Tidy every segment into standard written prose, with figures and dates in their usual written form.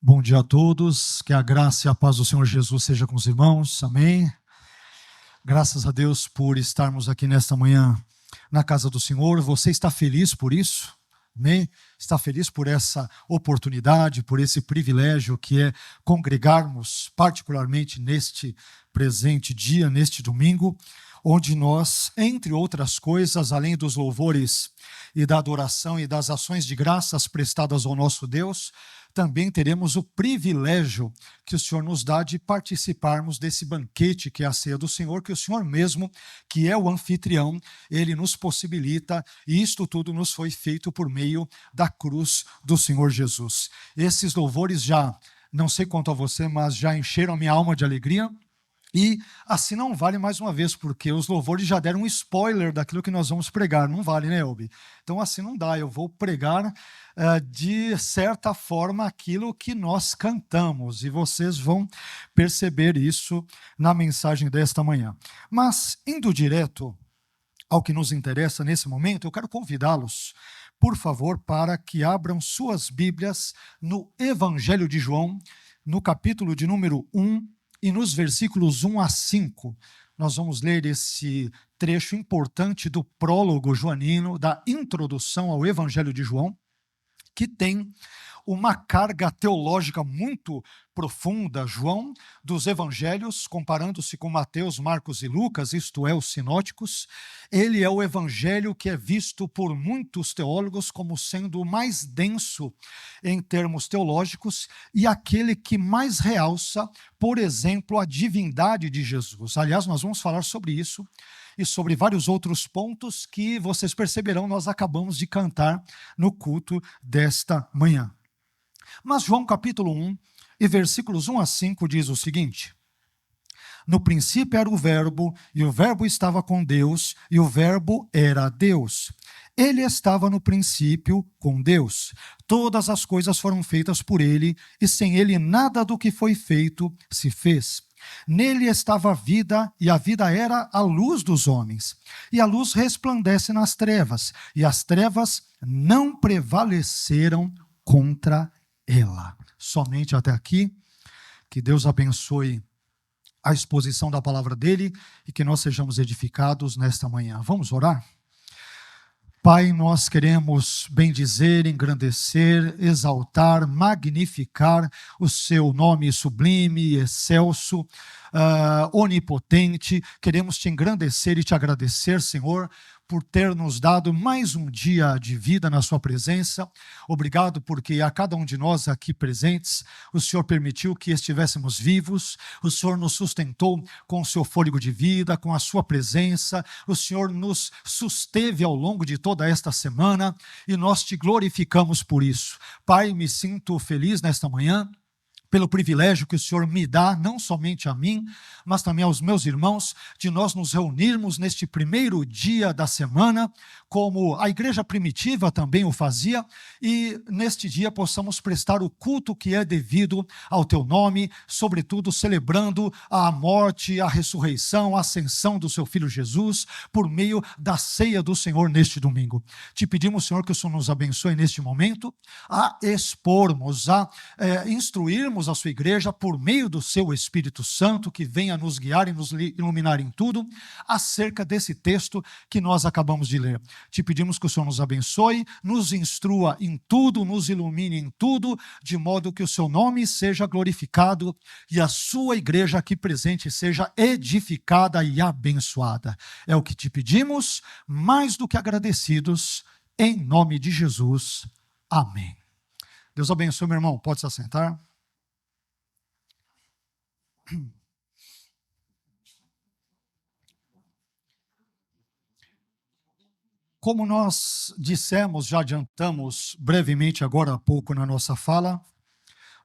Bom dia a todos, que a graça e a paz do Senhor Jesus seja com os irmãos, amém? Graças a Deus por estarmos aqui nesta manhã na casa do Senhor. Você está feliz por isso? Amém? Está feliz por essa oportunidade, por esse privilégio que é congregarmos, particularmente neste presente dia, neste domingo, onde nós, entre outras coisas, além dos louvores e da adoração e das ações de graças prestadas ao nosso Deus, também teremos o privilégio que o Senhor nos dá de participarmos desse banquete que é a ceia do Senhor, que o Senhor mesmo, que é o anfitrião, Ele nos possibilita, e isto tudo nos foi feito por meio da cruz do Senhor Jesus. Esses louvores já, não sei quanto a você, mas já encheram a minha alma de alegria. E assim não vale mais uma vez, porque os louvores já deram um spoiler daquilo que nós vamos pregar. Não vale, né, Elbi? Então assim não dá, eu vou pregar de certa forma aquilo que nós cantamos, e vocês vão perceber isso na mensagem desta manhã. Mas, indo direto ao que nos interessa nesse momento, eu quero convidá-los, por favor, para que abram suas Bíblias no Evangelho de João, no capítulo de número 1, e nos versículos 1 a 5, nós vamos ler esse trecho importante do prólogo joanino, da introdução ao Evangelho de João, que tem uma carga teológica muito profunda. João, dos evangelhos, comparando-se com Mateus, Marcos e Lucas, isto é, os sinóticos, ele é o evangelho que é visto por muitos teólogos como sendo o mais denso em termos teológicos e aquele que mais realça, por exemplo, a divindade de Jesus. Aliás, nós vamos falar sobre isso e sobre vários outros pontos que vocês perceberão, nós acabamos de cantar no culto desta manhã. Mas João capítulo 1 e versículos 1 a 5 diz o seguinte: no princípio era o verbo, e o verbo estava com Deus, e o verbo era Deus. Ele estava no princípio com Deus. Todas as coisas foram feitas por ele, e sem ele nada do que foi feito se fez. Nele estava a vida, e a vida era a luz dos homens. E a luz resplandece nas trevas, e as trevas não prevaleceram contra ela. Somente até aqui. Que Deus abençoe a exposição da palavra dele e que nós sejamos edificados nesta manhã. Vamos orar? Pai, nós queremos bendizer, engrandecer, exaltar, magnificar o seu nome sublime, excelso, onipotente. Queremos te engrandecer e te agradecer, Senhor, por ter nos dado mais um dia de vida na sua presença. Obrigado porque a cada um de nós aqui presentes, o Senhor permitiu que estivéssemos vivos, o Senhor nos sustentou com o seu fôlego de vida, com a sua presença, o Senhor nos susteve ao longo de toda esta semana e nós te glorificamos por isso. Pai, me sinto feliz nesta manhã, pelo privilégio que o Senhor me dá, não somente a mim, mas também aos meus irmãos, de nós nos reunirmos neste primeiro dia da semana, como a igreja primitiva também o fazia, e neste dia possamos prestar o culto que é devido ao teu nome, sobretudo celebrando a morte, a ressurreição, a ascensão do seu Filho Jesus, por meio da ceia do Senhor neste domingo. Te pedimos, Senhor, que o Senhor nos abençoe neste momento, a expormos, a instruirmos a sua igreja por meio do seu Espírito Santo, que venha nos guiar e nos iluminar em tudo, acerca desse texto que nós acabamos de ler. Te pedimos que o Senhor nos abençoe, nos instrua em tudo, nos ilumine em tudo, de modo que o seu nome seja glorificado e a sua igreja aqui presente seja edificada e abençoada. É o que te pedimos, mais do que agradecidos, em nome de Jesus. Amém. Deus abençoe, meu irmão. Pode se assentar. Como nós dissemos, já adiantamos brevemente agora há pouco na nossa fala,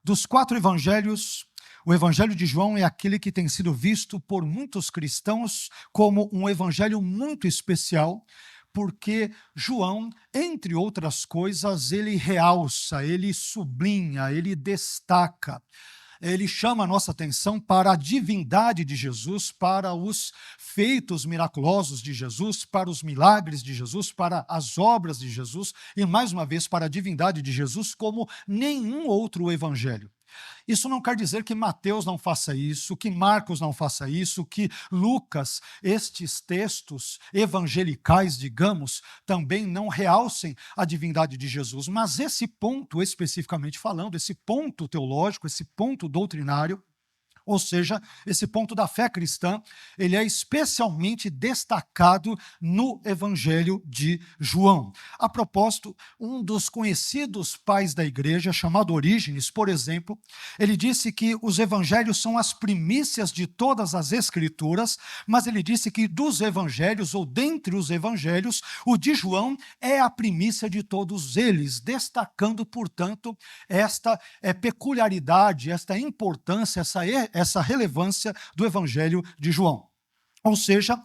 dos 4 evangelhos, o Evangelho de João é aquele que tem sido visto por muitos cristãos como um evangelho muito especial, porque João, entre outras coisas, ele realça, ele sublinha, ele destaca, ele chama a nossa atenção para a divindade de Jesus, para os feitos miraculosos de Jesus, para os milagres de Jesus, para as obras de Jesus e, mais uma vez, para a divindade de Jesus, como nenhum outro evangelho. Isso não quer dizer que Mateus não faça isso, que Marcos não faça isso, que Lucas, estes textos evangelicais, digamos, também não realcem a divindade de Jesus. Mas esse ponto, especificamente falando, esse ponto teológico, esse ponto doutrinário, ou seja, esse ponto da fé cristã, ele é especialmente destacado no Evangelho de João. A propósito, um dos conhecidos pais da igreja, chamado Orígenes, por exemplo, ele disse que os evangelhos são as primícias de todas as escrituras, mas ele disse que dos evangelhos, ou dentre os evangelhos, o de João é a primícia de todos eles, destacando, portanto, esta peculiaridade, esta importância, essa relevância do Evangelho de João. Ou seja,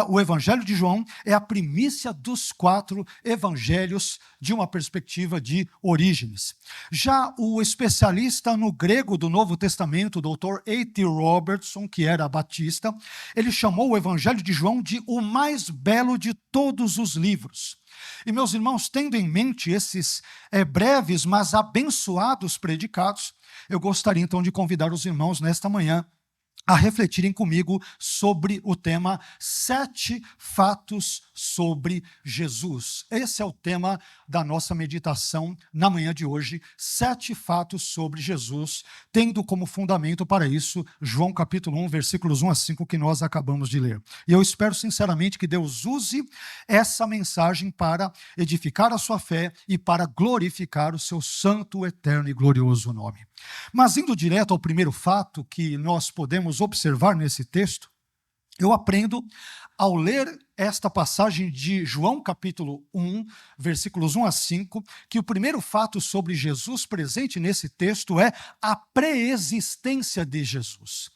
o Evangelho de João é a primícia dos 4 evangelhos de uma perspectiva de Orígenes. Já o especialista no grego do Novo Testamento, o Dr. A.T. Robertson, que era batista, ele chamou o Evangelho de João de o mais belo de todos os livros. E, meus irmãos, tendo em mente esses breves, mas abençoados predicados, eu gostaria então de convidar os irmãos nesta manhã a refletirem comigo sobre o tema 7 fatos sobre Jesus. Esse é o tema da nossa meditação na manhã de hoje, 7 fatos sobre Jesus, tendo como fundamento para isso João capítulo 1, versículos 1 a 5, que nós acabamos de ler. E eu espero sinceramente que Deus use essa mensagem para edificar a sua fé e para glorificar o seu santo, eterno e glorioso nome. Mas indo direto ao primeiro fato que nós podemos observar nesse texto, eu aprendo ao ler esta passagem de João capítulo 1, versículos 1 a 5, que o primeiro fato sobre Jesus presente nesse texto é a preexistência de Jesus.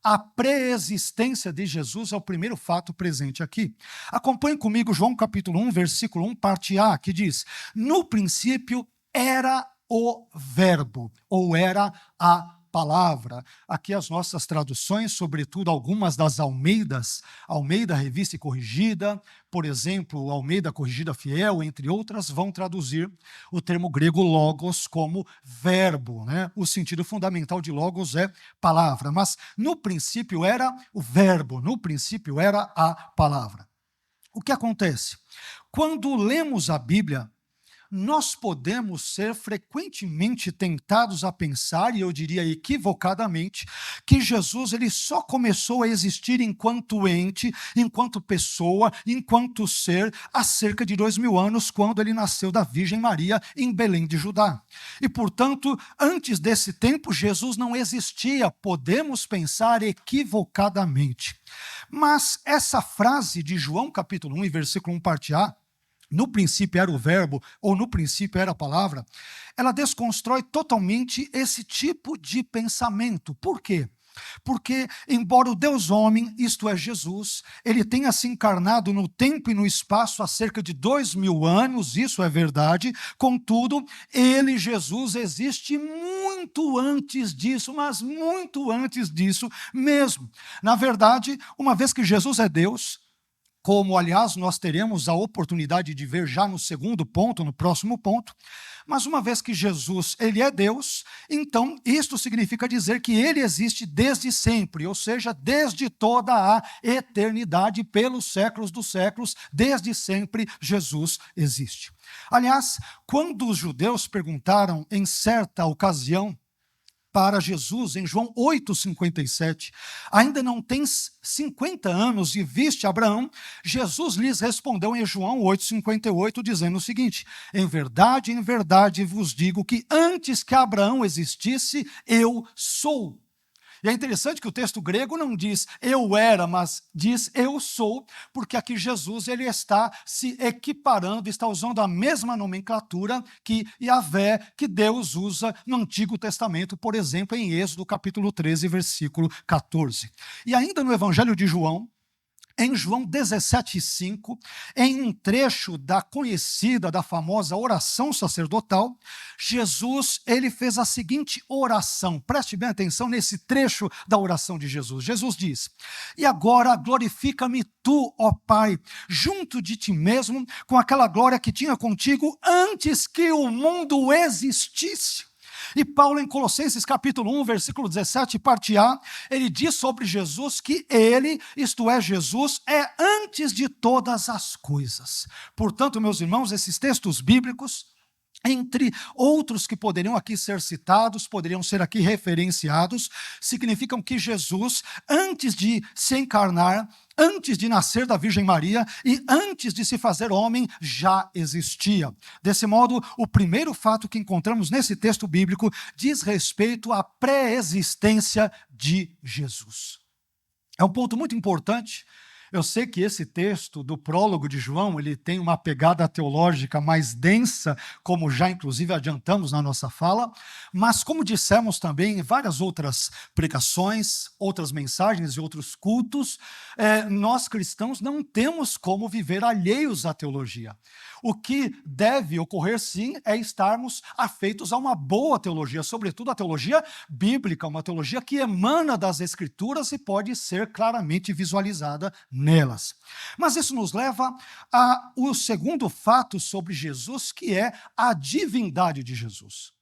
A preexistência de Jesus é o primeiro fato presente aqui. Acompanhe comigo João capítulo 1, versículo 1, parte A, que diz: no princípio era o verbo, ou era a palavra. Aqui as nossas traduções, sobretudo algumas das Almeida Revista e Corrigida, por exemplo, Almeida Corrigida Fiel, entre outras, vão traduzir o termo grego logos como verbo, né? O sentido fundamental de logos é palavra, mas no princípio era o verbo, no princípio era a palavra. O que acontece? Quando lemos a Bíblia, nós podemos ser frequentemente tentados a pensar, e eu diria equivocadamente, que Jesus ele só começou a existir enquanto ente, enquanto pessoa, enquanto ser, há cerca de 2000 anos, quando ele nasceu da Virgem Maria em Belém de Judá. E, portanto, antes desse tempo, Jesus não existia, podemos pensar equivocadamente. Mas essa frase de João capítulo 1, versículo 1, parte A, no princípio era o verbo, ou no princípio era a palavra, ela desconstrói totalmente esse tipo de pensamento. Por quê? Porque, embora o Deus homem, isto é Jesus, ele tenha se encarnado no tempo e no espaço há cerca de 2000 anos, isso é verdade, contudo, ele, Jesus, existe muito antes disso, mas muito antes disso mesmo. Na verdade, uma vez que Jesus é Deus, como, aliás, nós teremos a oportunidade de ver já no segundo ponto, no próximo ponto, mas uma vez que Jesus, ele é Deus, então isto significa dizer que ele existe desde sempre, ou seja, desde toda a eternidade, pelos séculos dos séculos, desde sempre Jesus existe. Aliás, quando os judeus perguntaram em certa ocasião para Jesus, em João 8,57, ainda não tens 50 anos e viste Abraão? Jesus lhes respondeu em João 8,58, dizendo o seguinte: em verdade vos digo que antes que Abraão existisse, eu sou. E é interessante que o texto grego não diz eu era, mas diz eu sou, porque aqui Jesus ele está se equiparando, está usando a mesma nomenclatura que Yahvé, que Deus usa no Antigo Testamento, por exemplo, em Êxodo capítulo 13, versículo 14. E ainda no Evangelho de João, em João 17,5, em um trecho da conhecida, da famosa oração sacerdotal, Jesus, ele fez a seguinte oração. Preste bem atenção nesse trecho da oração de Jesus. Jesus diz: e agora glorifica-me tu, ó Pai, junto de ti mesmo, com aquela glória que tinha contigo antes que o mundo existisse. E Paulo, em Colossenses capítulo 1, versículo 17, parte A, ele diz sobre Jesus que ele, isto é, Jesus, é antes de todas as coisas. Portanto, meus irmãos, esses textos bíblicos, entre outros que poderiam aqui ser citados, poderiam ser aqui referenciados, significam que Jesus, antes de se encarnar, antes de nascer da Virgem Maria e antes de se fazer homem, já existia. Desse modo, o primeiro fato que encontramos nesse texto bíblico diz respeito à pré-existência de Jesus. É um ponto muito importante. Eu sei que esse texto do prólogo de João, ele tem uma pegada teológica mais densa, como já inclusive adiantamos na nossa fala, mas como dissemos também em várias outras pregações, outras mensagens e outros cultos, nós cristãos não temos como viver alheios à teologia. O que deve ocorrer, sim, é estarmos afeitos a uma boa teologia, sobretudo a teologia bíblica, uma teologia que emana das Escrituras e pode ser claramente visualizada nelas. Mas isso nos leva ao segundo fato sobre Jesus, que é a divindade de Jesus.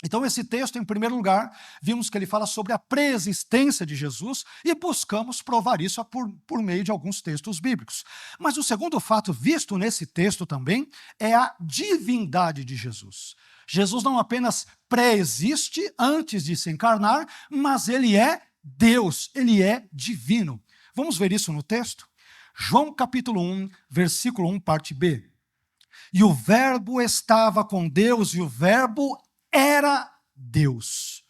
Então, esse texto, em primeiro lugar, vimos que ele fala sobre a pré-existência de Jesus e buscamos provar isso por meio de alguns textos bíblicos. Mas o segundo fato visto nesse texto também é a divindade de Jesus. Jesus não apenas pré-existe antes de se encarnar, mas ele é Deus, ele é divino. Vamos ver isso no texto? João capítulo 1, versículo 1, parte B. E o verbo estava com Deus e o verbo era Deus.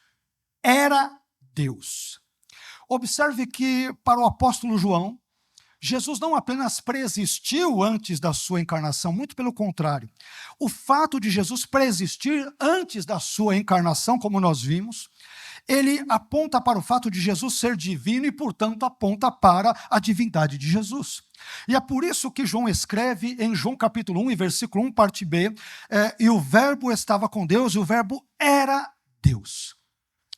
Era Deus. Observe que, para o apóstolo João, Jesus não apenas preexistiu antes da sua encarnação, muito pelo contrário. O fato de Jesus preexistir antes da sua encarnação, como nós vimos, ele aponta para o fato de Jesus ser divino e, portanto, aponta para a divindade de Jesus. E é por isso que João escreve em João capítulo 1, versículo 1, parte B, e o verbo estava com Deus e o verbo era Deus.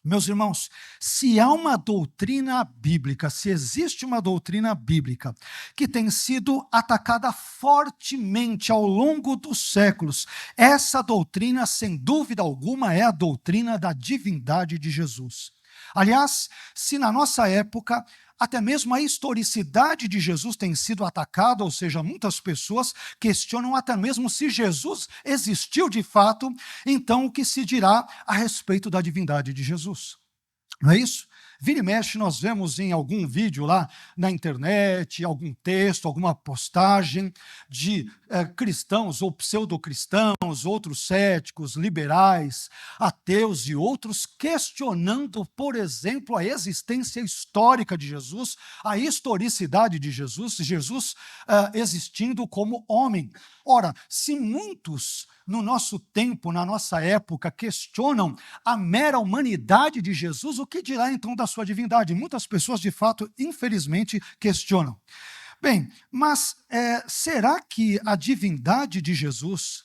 Meus irmãos, se há uma doutrina bíblica, se existe uma doutrina bíblica que tem sido atacada fortemente ao longo dos séculos, essa doutrina, sem dúvida alguma, é a doutrina da divindade de Jesus. Aliás, se na nossa época até mesmo a historicidade de Jesus tem sido atacada, ou seja, muitas pessoas questionam até mesmo se Jesus existiu de fato, então o que se dirá a respeito da divindade de Jesus? Não é isso? Vira e mexe, nós vemos em algum vídeo lá na internet, algum texto, alguma postagem de cristãos ou pseudocristãos, outros céticos, liberais, ateus e outros questionando, por exemplo, a existência histórica de Jesus, a historicidade de Jesus, Jesus existindo como homem. Ora, se muitos no nosso tempo, na nossa época, questionam a mera humanidade de Jesus, o que dirá então da sua divindade? Muitas pessoas, de fato, infelizmente, questionam. Bem, mas será que a divindade de Jesus,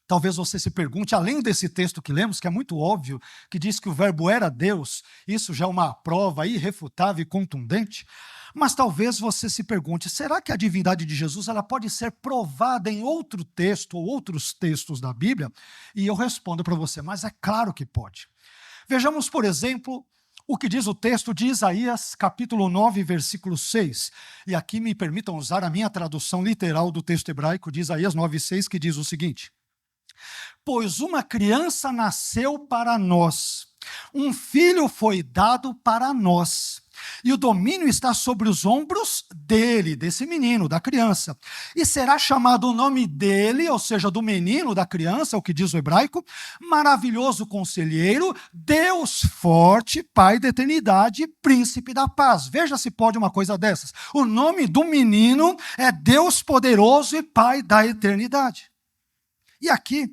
talvez você se pergunte, além desse texto que lemos, que é muito óbvio, que diz que o verbo era Deus, isso já é uma prova irrefutável e contundente, mas talvez você se pergunte, será que a divindade de Jesus ela pode ser provada em outro texto ou outros textos da Bíblia? E eu respondo para você, mas é claro que pode. Vejamos, por exemplo, o que diz o texto de Isaías, capítulo 9, versículo 6. E aqui me permitam usar a minha tradução literal do texto hebraico de Isaías 9, 6, que diz o seguinte: pois uma criança nasceu para nós, um filho foi dado para nós, e o domínio está sobre os ombros dele, desse menino, da criança. E será chamado o nome dele, ou seja, do menino, da criança, o que diz o hebraico, Maravilhoso Conselheiro, Deus Forte, Pai da Eternidade, Príncipe da Paz. Veja se pode uma coisa dessas. O nome do menino é Deus Poderoso e Pai da Eternidade. E aqui,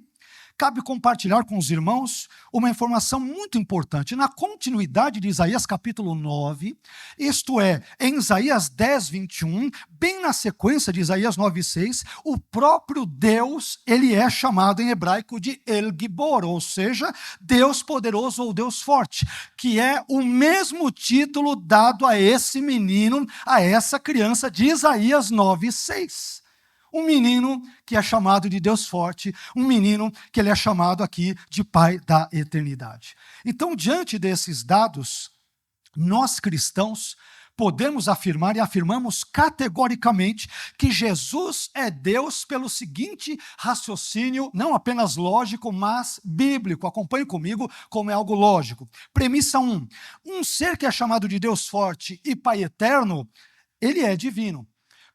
cabe compartilhar com os irmãos uma informação muito importante. Na continuidade de Isaías capítulo 9, isto é, em Isaías 10, 21, bem na sequência de Isaías 9, 6, o próprio Deus, ele é chamado em hebraico de El Gibor, ou seja, Deus poderoso ou Deus forte, que é o mesmo título dado a esse menino, a essa criança de Isaías 9, 6. Um menino que é chamado de Deus forte, um menino que ele é chamado aqui de Pai da eternidade. Então, diante desses dados, nós cristãos podemos afirmar e afirmamos categoricamente que Jesus é Deus pelo seguinte raciocínio, não apenas lógico, mas bíblico. Acompanhe comigo como é algo lógico. Premissa 1. Um ser que é chamado de Deus forte e Pai eterno, ele é divino.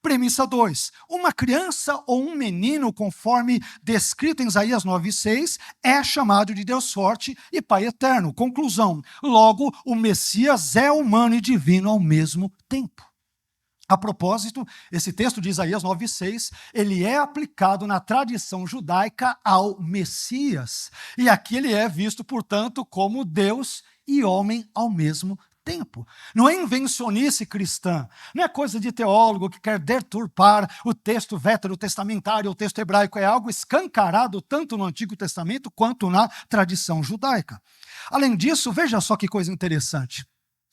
Premissa 2. Uma criança ou um menino, conforme descrito em Isaías 9,6, é chamado de Deus forte e Pai eterno. Conclusão. Logo, o Messias é humano e divino ao mesmo tempo. A propósito, esse texto de Isaías 9,6, ele é aplicado na tradição judaica ao Messias. E aqui ele é visto, portanto, como Deus e homem ao mesmo tempo. Não é invencionice cristã, não é coisa de teólogo que quer deturpar o texto veterotestamentário, o texto hebraico, é algo escancarado tanto no Antigo Testamento quanto na tradição judaica. Além disso, veja só que coisa interessante.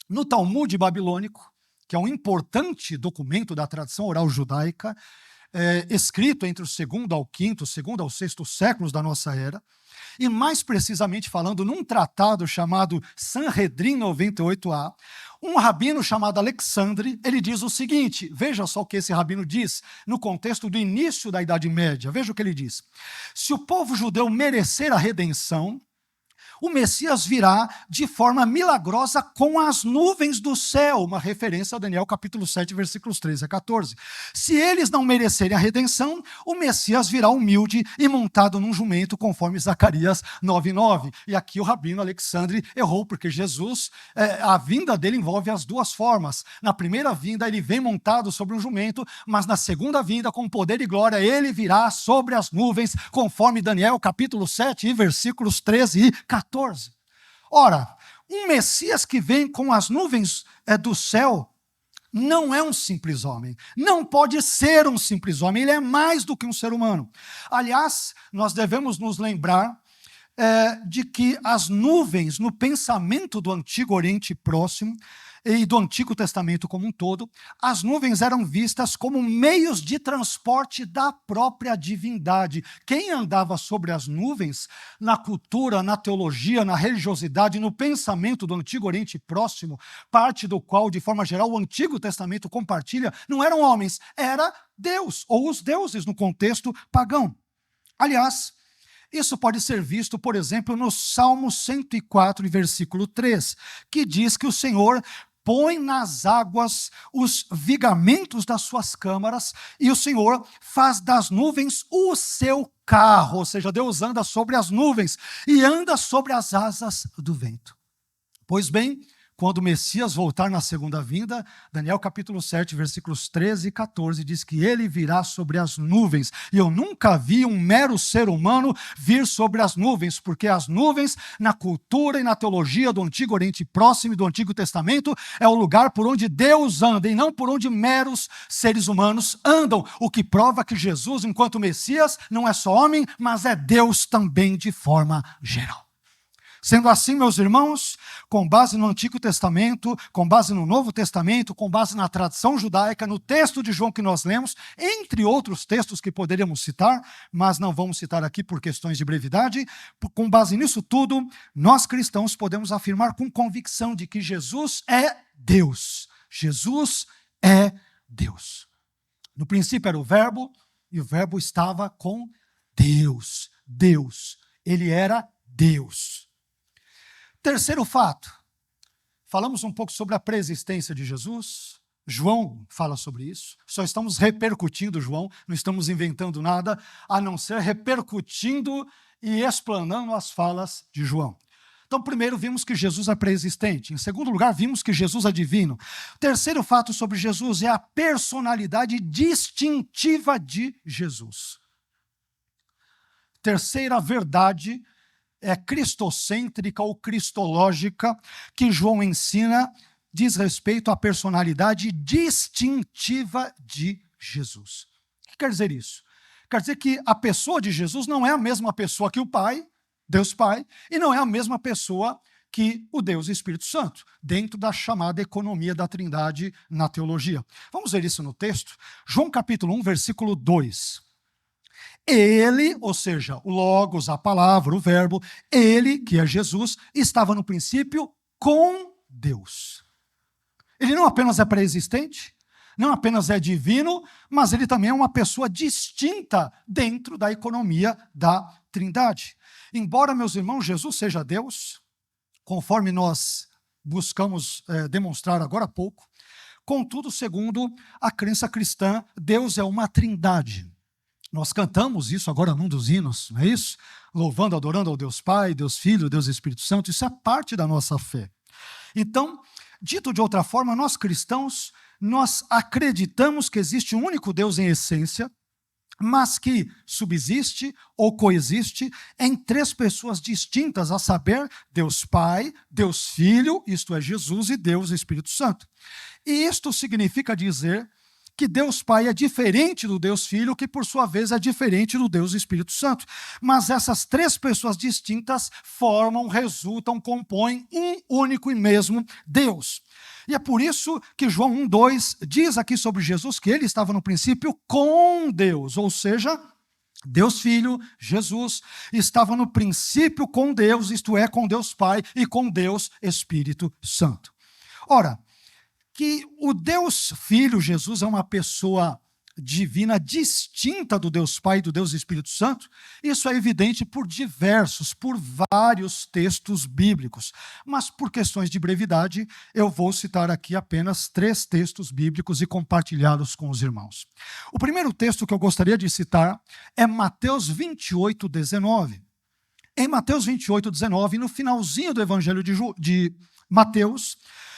No Talmud babilônico, que é um importante documento da tradição oral judaica, escrito entre o segundo ao quinto, segundo ao sexto séculos da nossa era, e mais precisamente falando num tratado chamado Sanhedrin 98a, um rabino chamado Alexandre, ele diz o seguinte, veja só o que esse rabino diz no contexto do início da Idade Média, veja o que ele diz. Se o povo judeu merecer a redenção, o Messias virá de forma milagrosa com as nuvens do céu, uma referência a Daniel capítulo 7, versículos 13 a 14. Se eles não merecerem a redenção, o Messias virá humilde e montado num jumento, conforme Zacarias 9,9. E aqui o rabino Alexandre errou, porque Jesus, a vinda dele envolve as duas formas. Na primeira vinda ele vem montado sobre um jumento, mas na segunda vinda, com poder e glória, ele virá sobre as nuvens, conforme Daniel capítulo 7, versículos 13 e 14. Ora, um Messias que vem com as nuvens do céu não é um simples homem, não pode ser um simples homem, ele é mais do que um ser humano. Aliás, nós devemos nos lembrar de que as nuvens no pensamento do Antigo Oriente Próximo e do Antigo Testamento como um todo, as nuvens eram vistas como meios de transporte da própria divindade. Quem andava sobre as nuvens, na cultura, na teologia, na religiosidade, no pensamento do Antigo Oriente Próximo, parte do qual, de forma geral, o Antigo Testamento compartilha, não eram homens, era Deus, ou os deuses no contexto pagão. Aliás, isso pode ser visto, por exemplo, no Salmo 104, versículo 3, que diz que o Senhor põe nas águas os vigamentos das suas câmaras e o Senhor faz das nuvens o seu carro, ou seja, Deus anda sobre as nuvens e anda sobre as asas do vento. Pois bem, quando o Messias voltar na segunda vinda, Daniel capítulo 7, versículos 13 e 14, diz que ele virá sobre as nuvens. E eu nunca vi um mero ser humano vir sobre as nuvens, porque as nuvens, na cultura e na teologia do Antigo Oriente Próximo e do Antigo Testamento, é o lugar por onde Deus anda, e não por onde meros seres humanos andam. O que prova que Jesus, enquanto Messias, não é só homem, mas é Deus também de forma geral. Sendo assim, meus irmãos, com base no Antigo Testamento, com base no Novo Testamento, com base na tradição judaica, no texto de João que nós lemos, entre outros textos que poderíamos citar, mas não vamos citar aqui por questões de brevidade, com base nisso tudo, nós cristãos podemos afirmar com convicção de que Jesus é Deus. Jesus é Deus. No princípio era o Verbo, e o Verbo estava com Deus. Deus. Ele era Deus. Terceiro fato, falamos um pouco sobre a preexistência de Jesus, João fala sobre isso, só estamos repercutindo João, não estamos inventando nada, a não ser repercutindo e explanando as falas de João. Então, primeiro, vimos que Jesus é preexistente. Em segundo lugar, vimos que Jesus é divino. O terceiro fato sobre Jesus é a personalidade distintiva de Jesus. Terceira verdade é cristocêntrica ou cristológica que João ensina diz respeito à personalidade distintiva de Jesus. O que quer dizer isso? Quer dizer que a pessoa de Jesus não é a mesma pessoa que o Pai, Deus Pai, e não é a mesma pessoa que o Deus Espírito Santo, dentro da chamada economia da Trindade na teologia. Vamos ver isso no texto? João capítulo 1, versículo 2. Ele, ou seja, o Logos, a palavra, o verbo, ele, que é Jesus, estava no princípio com Deus. Ele não apenas é pré-existente, não apenas é divino, mas ele também é uma pessoa distinta dentro da economia da Trindade. Embora, meus irmãos, Jesus seja Deus, conforme nós buscamos demonstrar agora há pouco, contudo, segundo a crença cristã, Deus é uma trindade. Nós cantamos isso agora num dos hinos, não é isso? Louvando, adorando ao Deus Pai, Deus Filho, Deus Espírito Santo, isso é parte da nossa fé. Então, dito de outra forma, nós cristãos, nós acreditamos que existe um único Deus em essência, mas que subsiste ou coexiste em três pessoas distintas, a saber, Deus Pai, Deus Filho, isto é, Jesus, e Deus Espírito Santo. E isto significa dizer que Deus Pai é diferente do Deus Filho, que por sua vez é diferente do Deus Espírito Santo. Mas essas três pessoas distintas formam, resultam, compõem um único e mesmo Deus. E é por isso que João 1,2 diz aqui sobre Jesus que ele estava no princípio com Deus, ou seja, Deus Filho, Jesus, estava no princípio com Deus, isto é, com Deus Pai e com Deus Espírito Santo. Ora, que o Deus Filho, Jesus, é uma pessoa divina distinta do Deus Pai e do Deus Espírito Santo, isso é evidente por vários textos bíblicos. Mas por questões de brevidade, eu vou citar aqui apenas 3 textos bíblicos e compartilhá-los com os irmãos. O primeiro texto que eu gostaria de citar é Mateus 28, 19. Em Mateus 28, 19, no finalzinho do Evangelho de Mateus,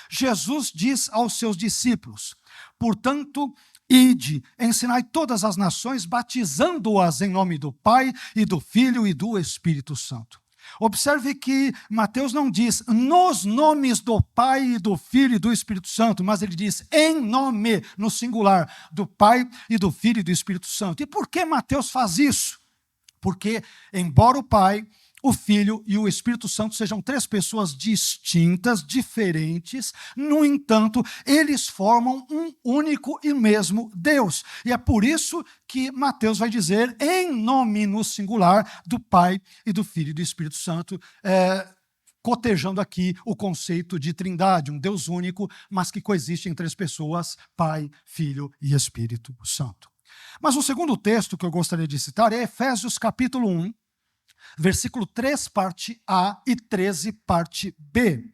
Jesus diz aos seus discípulos: portanto, ide, ensinai todas as nações, batizando-as em nome do Pai e do Filho e do Espírito Santo. Observe que Mateus não diz nos nomes do Pai e do Filho e do Espírito Santo, mas ele diz em nome, no singular, do Pai e do Filho e do Espírito Santo. E por que Mateus faz isso? Porque, embora o Pai, o Filho e o Espírito Santo sejam 3 pessoas distintas, diferentes, no entanto, eles formam um único e mesmo Deus. E é por isso que Mateus vai dizer em nome no singular do Pai e do Filho e do Espírito Santo, cotejando aqui o conceito de trindade, um Deus único, mas que coexiste em 3 pessoas, Pai, Filho e Espírito Santo. Mas o segundo texto que eu gostaria de citar é Efésios capítulo 1, versículo 3, parte A e 13, parte B.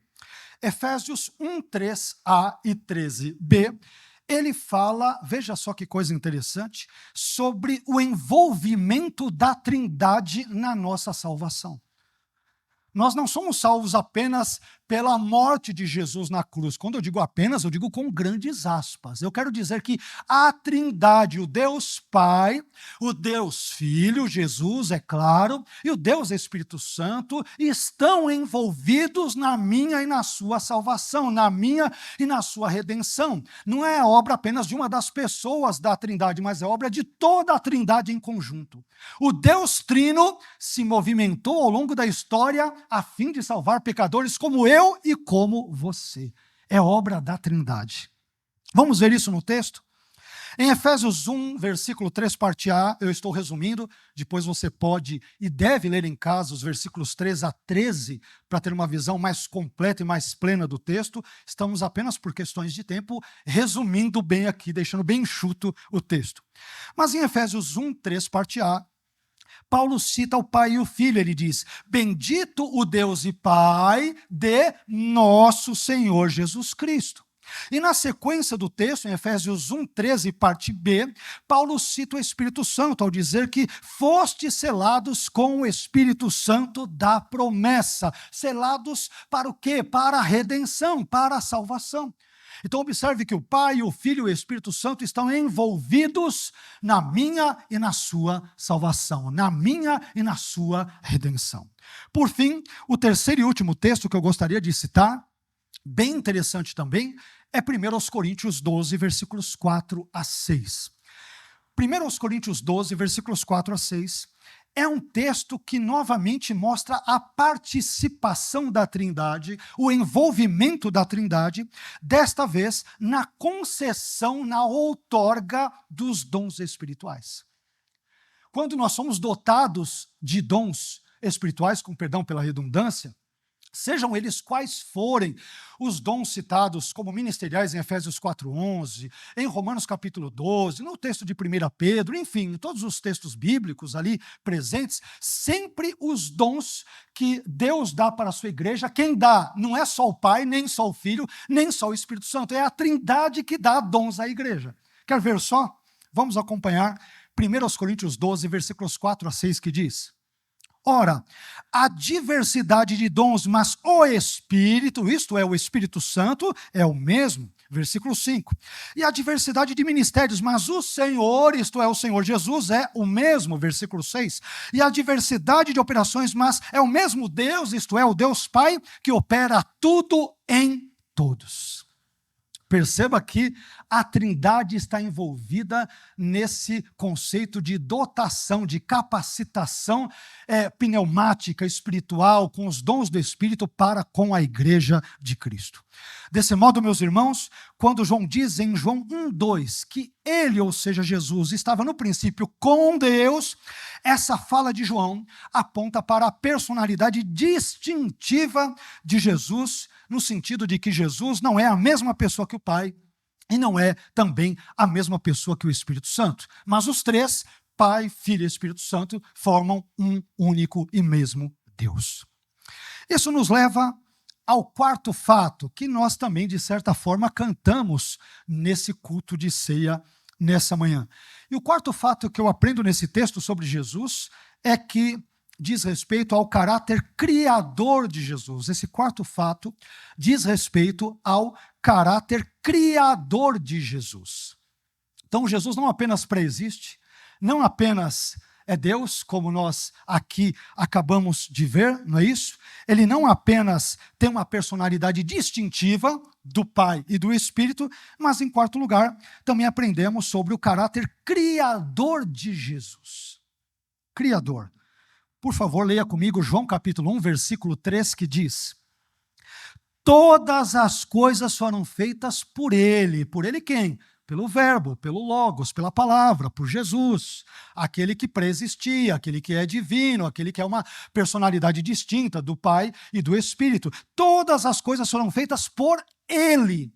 Efésios 1, 3a e 13b, ele fala, veja só que coisa interessante, sobre o envolvimento da Trindade na nossa salvação. Nós não somos salvos apenas pela morte de Jesus na cruz. Quando eu digo apenas, eu digo com grandes aspas. Eu quero dizer que a Trindade, o Deus Pai, o Deus Filho, Jesus, é claro, e o Deus Espírito Santo estão envolvidos na minha e na sua salvação, na minha e na sua redenção. Não é obra apenas de uma das pessoas da Trindade, mas é obra de toda a Trindade em conjunto. O Deus Trino se movimentou ao longo da história a fim de salvar pecadores como eu e como você. É obra da Trindade. Vamos ver isso no texto? Em Efésios 1, versículo 3, parte A, eu estou resumindo, depois você pode e deve ler em casa os versículos 3 a 13, para ter uma visão mais completa e mais plena do texto. Estamos apenas por questões de tempo, resumindo bem aqui, deixando bem enxuto o texto. Mas em Efésios 1, 3, parte A, Paulo cita o Pai e o Filho, ele diz: bendito o Deus e Pai de nosso Senhor Jesus Cristo. E na sequência do texto, em Efésios 1, 13, parte B, Paulo cita o Espírito Santo ao dizer que fostes selados com o Espírito Santo da promessa. Selados para o quê? Para a redenção, para a salvação. Então observe que o Pai, o Filho e o Espírito Santo estão envolvidos na minha e na sua salvação, na minha e na sua redenção. Por fim, o terceiro e último texto que eu gostaria de citar, bem interessante também, é 1 Coríntios 12, versículos 4 a 6. 1 Coríntios 12, versículos 4 a 6, é um texto que novamente mostra a participação da Trindade, o envolvimento da Trindade, desta vez na concessão, na outorga dos dons espirituais. Quando nós somos dotados de dons espirituais, com perdão pela redundância, sejam eles quais forem os dons citados como ministeriais em Efésios 4:11, em Romanos capítulo 12, no texto de 1 Pedro, enfim, em todos os textos bíblicos ali presentes, sempre os dons que Deus dá para a sua igreja, quem dá não é só o Pai, nem só o Filho, nem só o Espírito Santo, é a Trindade que dá dons à igreja. Quer ver só? Vamos acompanhar 1 Coríntios 12, versículos 4-6, que diz: ora, a diversidade de dons, mas o Espírito, isto é, o Espírito Santo, é o mesmo. Versículo 5. E a diversidade de ministérios, mas o Senhor, isto é, o Senhor Jesus, é o mesmo. Versículo 6. E a diversidade de operações, mas é o mesmo Deus, isto é, o Deus Pai, que opera tudo em todos. Perceba que a Trindade está envolvida nesse conceito de dotação, de capacitação pneumática, espiritual, com os dons do Espírito para com a igreja de Cristo. Desse modo, meus irmãos, quando João diz em João 1:2 que ele, ou seja, Jesus, estava no princípio com Deus, essa fala de João aponta para a personalidade distintiva de Jesus, no sentido de que Jesus não é a mesma pessoa que o Pai e não é também a mesma pessoa que o Espírito Santo. Mas os três, Pai, Filho e Espírito Santo, formam um único e mesmo Deus. Isso nos leva ao quarto fato, que nós também, de certa forma, cantamos nesse culto de ceia nessa manhã. E o quarto fato que eu aprendo nesse texto sobre Jesus é que diz respeito ao caráter criador de Jesus. Esse quarto fato diz respeito ao caráter criador de Jesus. Então, Jesus não apenas pré-existe, não apenas é Deus, como nós aqui acabamos de ver, não é isso? Ele não apenas tem uma personalidade distintiva do Pai e do Espírito, mas, em quarto lugar, também aprendemos sobre o caráter criador de Jesus. Criador. Por favor, leia comigo João capítulo 1, versículo 3, que diz: todas as coisas foram feitas por Ele. Por Ele quem? Pelo Verbo, pelo Logos, pela Palavra, por Jesus. Aquele que pré-existia, aquele que é divino, aquele que é uma personalidade distinta do Pai e do Espírito. Todas as coisas foram feitas por Ele.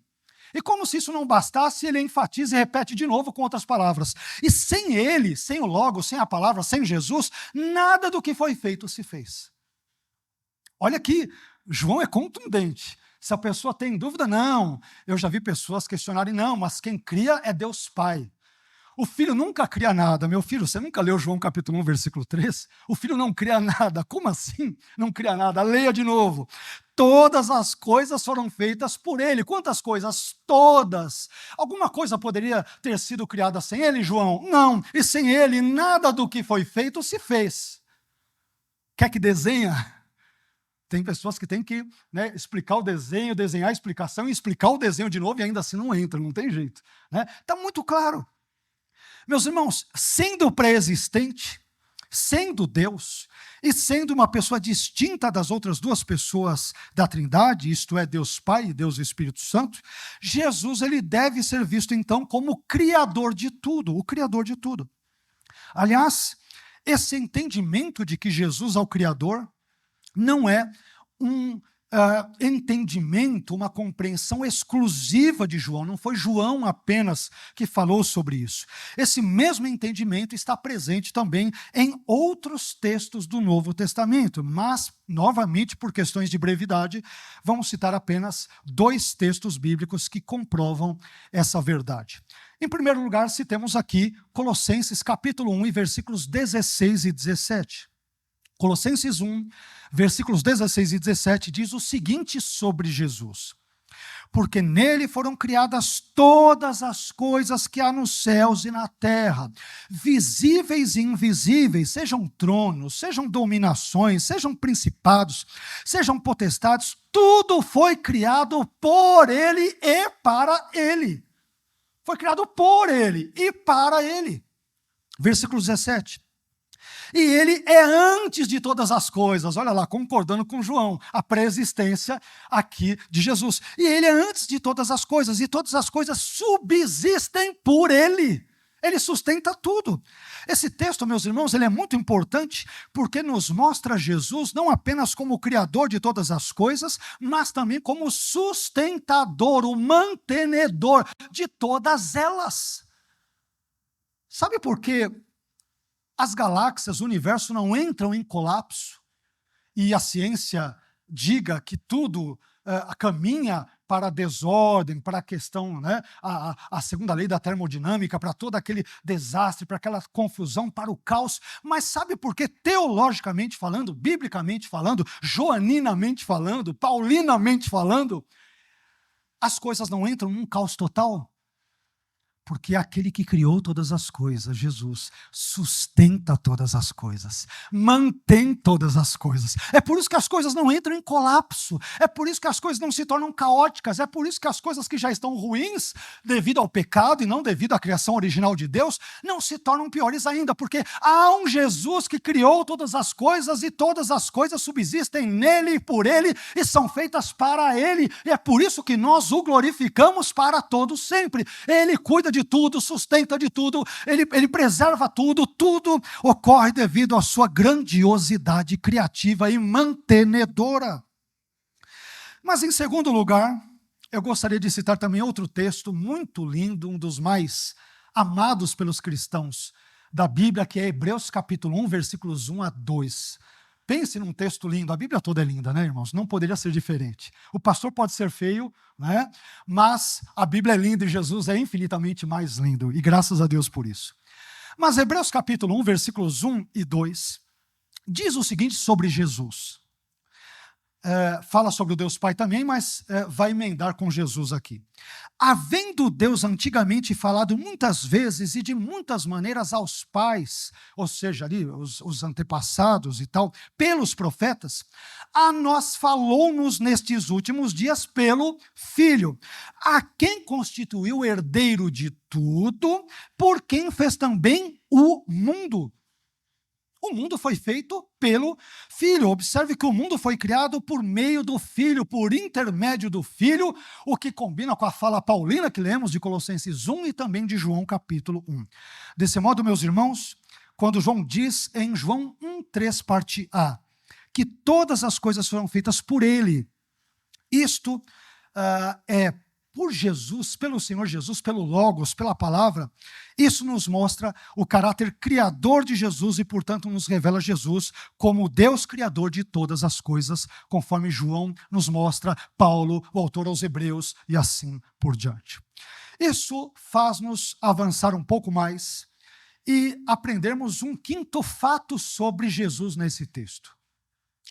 E como se isso não bastasse, ele enfatiza e repete de novo com outras palavras. E sem ele, sem o Logos, sem a palavra, sem Jesus, nada do que foi feito se fez. Olha aqui, João é contundente. Se a pessoa tem dúvida, não. Eu já vi pessoas questionarem, não, mas quem cria é Deus Pai. O Filho nunca cria nada. Meu filho, você nunca leu João capítulo 1, versículo 3? O Filho não cria nada. Como assim não cria nada? Leia de novo. Todas as coisas foram feitas por Ele. Quantas coisas? Todas. Alguma coisa poderia ter sido criada sem Ele, João? Não. E sem Ele, nada do que foi feito se fez. Quer que desenha? Tem pessoas que têm que explicar o desenho, desenhar a explicação e explicar o desenho de novo e ainda assim não entra, não tem jeito. Está muito claro. Meus irmãos, sendo pré-existente, sendo Deus e sendo uma pessoa distinta das outras duas pessoas da Trindade, isto é, Deus Pai e Deus Espírito Santo, Jesus ele deve ser visto então como o Criador de tudo, o Criador de tudo. Aliás, esse entendimento de que Jesus é o Criador não é um entendimento, uma compreensão exclusiva de João. Não foi João apenas que falou sobre isso. Esse mesmo entendimento está presente também em outros textos do Novo Testamento, mas, novamente, por questões de brevidade, vamos citar apenas 2 textos bíblicos que comprovam essa verdade. Em primeiro lugar, citemos aqui Colossenses capítulo 1 e versículos 16 e 17. Colossenses 1, versículos 16 e 17, diz o seguinte sobre Jesus: porque nele foram criadas todas as coisas que há nos céus e na terra, visíveis e invisíveis, sejam tronos, sejam dominações, sejam principados, sejam potestades, tudo foi criado por ele e para ele. Foi criado por ele e para ele. Versículo 17. E ele é antes de todas as coisas. Olha lá, concordando com João, a pré-existência aqui de Jesus. E ele é antes de todas as coisas, e todas as coisas subsistem por ele. Ele sustenta tudo. Esse texto, meus irmãos, ele é muito importante porque nos mostra Jesus não apenas como o criador de todas as coisas, mas também como o sustentador, o mantenedor de todas elas. Sabe por quê? As galáxias, o universo não entram em colapso e a ciência diga que tudo caminha para a desordem, para a questão, né, a segunda lei da termodinâmica, para todo aquele desastre, para aquela confusão, para o caos. Mas sabe por que, teologicamente falando, biblicamente falando, joaninamente falando, paulinamente falando, as coisas não entram num caos total? Porque aquele que criou todas as coisas, Jesus, sustenta todas as coisas, mantém todas as coisas. É por isso que as coisas não entram em colapso, é por isso que as coisas não se tornam caóticas, é por isso que as coisas que já estão ruins, devido ao pecado e não devido à criação original de Deus, não se tornam piores ainda, porque há um Jesus que criou todas as coisas e todas as coisas subsistem nele e por ele e são feitas para ele. E é por isso que nós o glorificamos para todo sempre. Ele cuida de tudo, sustenta de tudo, ele preserva tudo, tudo ocorre devido à sua grandiosidade criativa e mantenedora. Mas em segundo lugar, eu gostaria de citar também outro texto muito lindo, um dos mais amados pelos cristãos da Bíblia, que é Hebreus capítulo 1, versículos 1 a 2. Pense num texto lindo, a Bíblia toda é linda, né, irmãos? Não poderia ser diferente. O pastor pode ser feio, né? Mas a Bíblia é linda e Jesus é infinitamente mais lindo, e graças a Deus por isso. Mas Hebreus capítulo 1, versículos 1 e 2, diz o seguinte sobre Jesus. Fala sobre o Deus Pai também, mas vai emendar com Jesus aqui. Havendo Deus antigamente falado muitas vezes e de muitas maneiras aos pais, ou seja, ali os antepassados e tal, pelos profetas, a nós falou-nos nestes últimos dias pelo Filho, a quem constituiu o herdeiro de tudo, por quem fez também o mundo. O mundo foi feito pelo Filho. Observe que o mundo foi criado por meio do Filho, por intermédio do Filho, o que combina com a fala paulina que lemos de Colossenses 1 e também de João capítulo 1. Desse modo, meus irmãos, quando João diz em João 1,3 parte A, que todas as coisas foram feitas por Ele, isto é por Jesus, pelo Senhor Jesus, pelo Logos, pela palavra, isso nos mostra o caráter criador de Jesus e, portanto, nos revela Jesus como o Deus criador de todas as coisas, conforme João nos mostra, Paulo, o autor aos Hebreus, e assim por diante. Isso faz-nos avançar um pouco mais e aprendermos um quinto fato sobre Jesus nesse texto.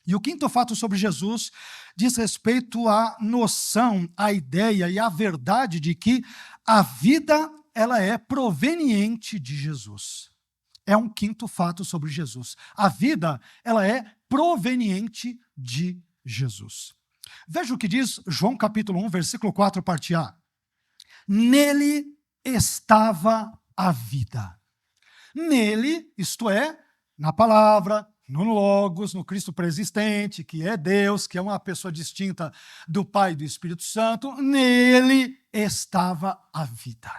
E o quinto fato sobre Jesus diz respeito à noção, à ideia e à verdade de que a vida ela é proveniente de Jesus. É um quinto fato sobre Jesus. A vida ela é proveniente de Jesus. Veja o que diz João capítulo 1, versículo 4, parte A. Nele estava a vida. Nele, isto é, na palavra, no Logos, no Cristo preexistente, que é Deus, que é uma pessoa distinta do Pai e do Espírito Santo, nele estava a vida.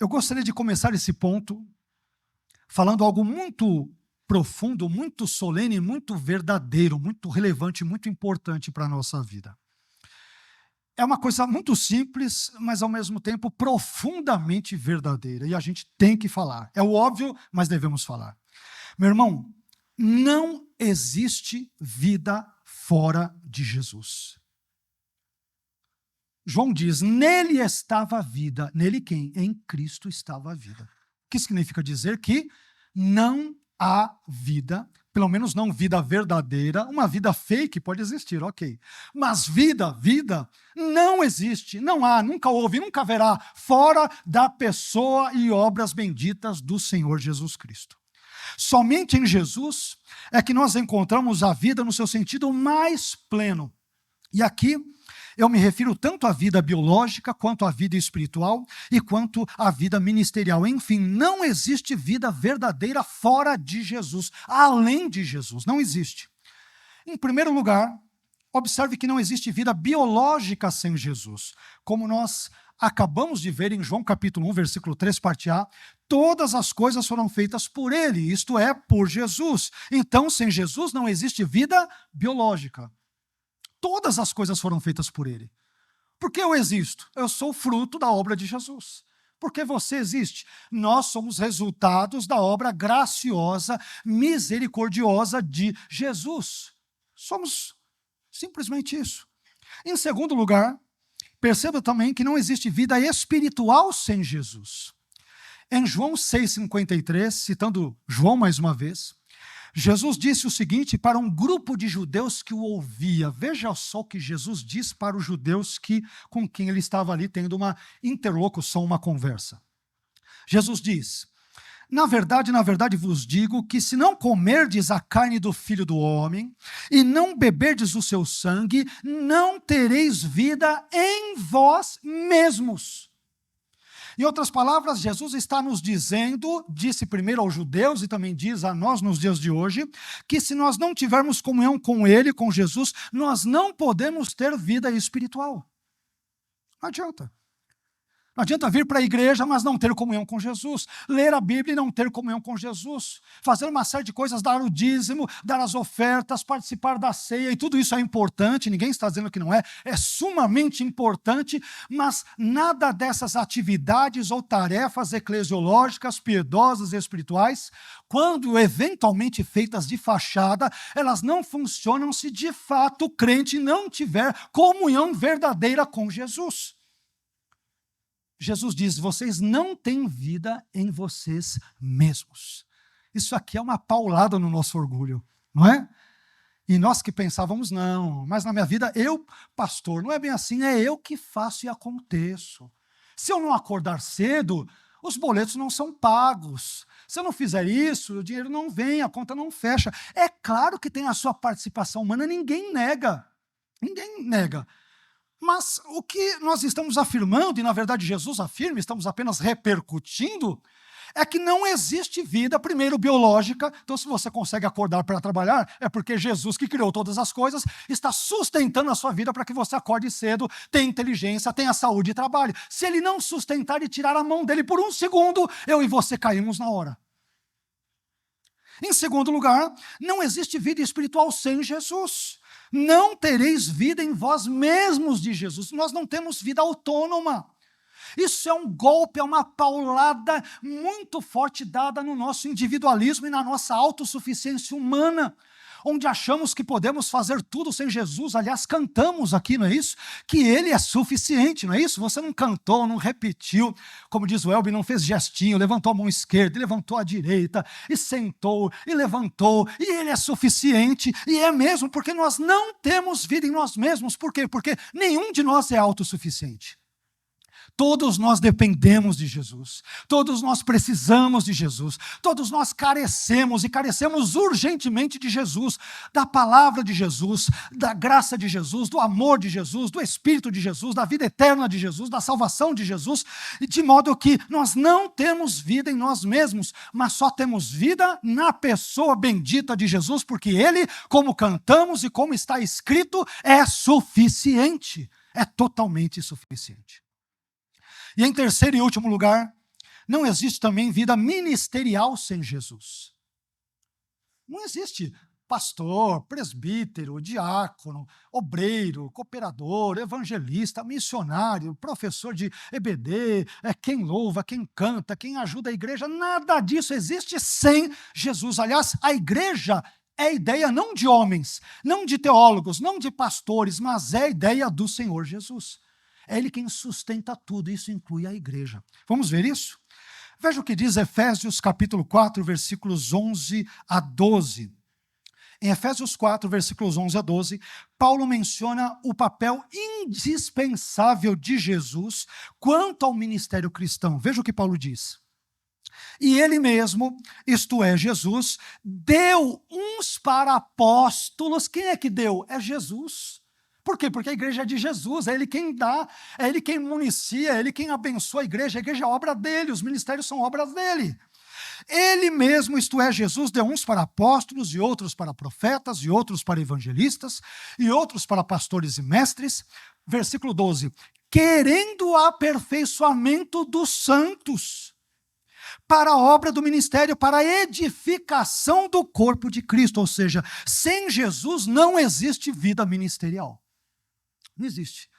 Eu gostaria de começar esse ponto falando algo muito profundo, muito solene, muito verdadeiro, muito relevante, muito importante para a nossa vida. É uma coisa muito simples, mas ao mesmo tempo profundamente verdadeira, e a gente tem que falar. É o óbvio, mas devemos falar. Meu irmão, não existe vida fora de Jesus. João diz, nele estava a vida. Nele quem? Em Cristo estava a vida. O que significa dizer que não há vida, pelo menos não vida verdadeira, uma vida fake pode existir, ok. Mas vida não existe, não há, nunca houve, nunca haverá, fora da pessoa e obras benditas do Senhor Jesus Cristo. Somente em Jesus é que nós encontramos a vida no seu sentido mais pleno. E aqui eu me refiro tanto à vida biológica, quanto à vida espiritual e quanto à vida ministerial. Enfim, não existe vida verdadeira fora de Jesus, além de Jesus, não existe. Em primeiro lugar, observe que não existe vida biológica sem Jesus. Como nós acabamos de ver em João capítulo 1, versículo 3, parte A, todas as coisas foram feitas por ele, isto é, por Jesus. Então, sem Jesus não existe vida biológica. Todas as coisas foram feitas por ele. Por que eu existo? Eu sou fruto da obra de Jesus. Por que você existe? Nós somos resultados da obra graciosa, misericordiosa de Jesus. Somos simplesmente isso. Em segundo lugar, perceba também que não existe vida espiritual sem Jesus. Em João 6,53, citando João mais uma vez, Jesus disse o seguinte para um grupo de judeus que o ouvia. Veja só o que Jesus disse para os judeus com quem ele estava ali tendo uma interlocução, uma conversa. Jesus diz: na verdade vos digo que se não comerdes a carne do Filho do Homem e não beberdes o seu sangue, não tereis vida em vós mesmos. Em outras palavras, Jesus está nos dizendo, disse primeiro aos judeus e também diz a nós nos dias de hoje, que se nós não tivermos comunhão com Ele, com Jesus, nós não podemos ter vida espiritual. Não adianta. Não adianta vir para a igreja, mas não ter comunhão com Jesus. Ler a Bíblia e não ter comunhão com Jesus. Fazer uma série de coisas, dar o dízimo, dar as ofertas, participar da ceia, e tudo isso é importante, ninguém está dizendo que não é, é sumamente importante, mas nada dessas atividades ou tarefas eclesiológicas, piedosas e espirituais, quando eventualmente feitas de fachada, elas não funcionam se de fato o crente não tiver comunhão verdadeira com Jesus. Jesus diz: vocês não têm vida em vocês mesmos. Isso aqui é uma paulada no nosso orgulho, não é? E nós que pensávamos, não, mas na minha vida, eu, pastor, não é bem assim, é eu que faço e aconteço. Se eu não acordar cedo, os boletos não são pagos. Se eu não fizer isso, o dinheiro não vem, a conta não fecha. É claro que tem a sua participação humana, ninguém nega. Ninguém nega. Mas o que nós estamos afirmando, e na verdade Jesus afirma, estamos apenas repercutindo, é que não existe vida, primeiro, biológica. Então, se você consegue acordar para trabalhar, é porque Jesus, que criou todas as coisas, está sustentando a sua vida para que você acorde cedo, tenha inteligência, tenha saúde e trabalhe. Se ele não sustentar e tirar a mão dele por um segundo, eu e você caímos na hora. Em segundo lugar, não existe vida espiritual sem Jesus. Não tereis vida em vós mesmos de Jesus. Nós não temos vida autônoma. Isso é um golpe, é uma paulada muito forte dada no nosso individualismo e na nossa autossuficiência humana, onde achamos que podemos fazer tudo sem Jesus. Aliás, cantamos aqui, não é isso? Que Ele é suficiente, não é isso? Você não cantou, não repetiu, como diz o Elber, não fez gestinho, levantou a mão esquerda, levantou a direita, e sentou, e levantou, e Ele é suficiente, e é mesmo, porque nós não temos vida em nós mesmos. Por quê? Porque nenhum de nós é autossuficiente. Todos nós dependemos de Jesus, todos nós precisamos de Jesus, todos nós carecemos e carecemos urgentemente de Jesus, da palavra de Jesus, da graça de Jesus, do amor de Jesus, do Espírito de Jesus, da vida eterna de Jesus, da salvação de Jesus, de modo que nós não temos vida em nós mesmos, mas só temos vida na pessoa bendita de Jesus, porque Ele, como cantamos e como está escrito, é suficiente, é totalmente suficiente. E em terceiro e último lugar, não existe também vida ministerial sem Jesus. Não existe pastor, presbítero, diácono, obreiro, cooperador, evangelista, missionário, professor de EBD, quem louva, quem canta, quem ajuda a igreja. Nada disso existe sem Jesus. Aliás, a igreja é a ideia não de homens, não de teólogos, não de pastores, mas é a ideia do Senhor Jesus. É Ele quem sustenta tudo, isso inclui a igreja. Vamos ver isso? Veja o que diz Efésios capítulo 4, versículos 11 a 12. Em Efésios 4, versículos 11 a 12, Paulo menciona o papel indispensável de Jesus quanto ao ministério cristão. Veja o que Paulo diz. E Ele mesmo, isto é, Jesus, deu uns para apóstolos. Quem é que deu? É Jesus. Por quê? Porque a igreja é de Jesus, é Ele quem dá, é Ele quem municia, é Ele quem abençoa a igreja é obra dEle, os ministérios são obras dEle. Ele mesmo, isto é, Jesus, deu uns para apóstolos, e outros para profetas, e outros para evangelistas, e outros para pastores e mestres. Versículo 12, querendo o aperfeiçoamento dos santos, para a obra do ministério, para a edificação do corpo de Cristo. Ou seja, sem Jesus não existe vida ministerial. Não existe.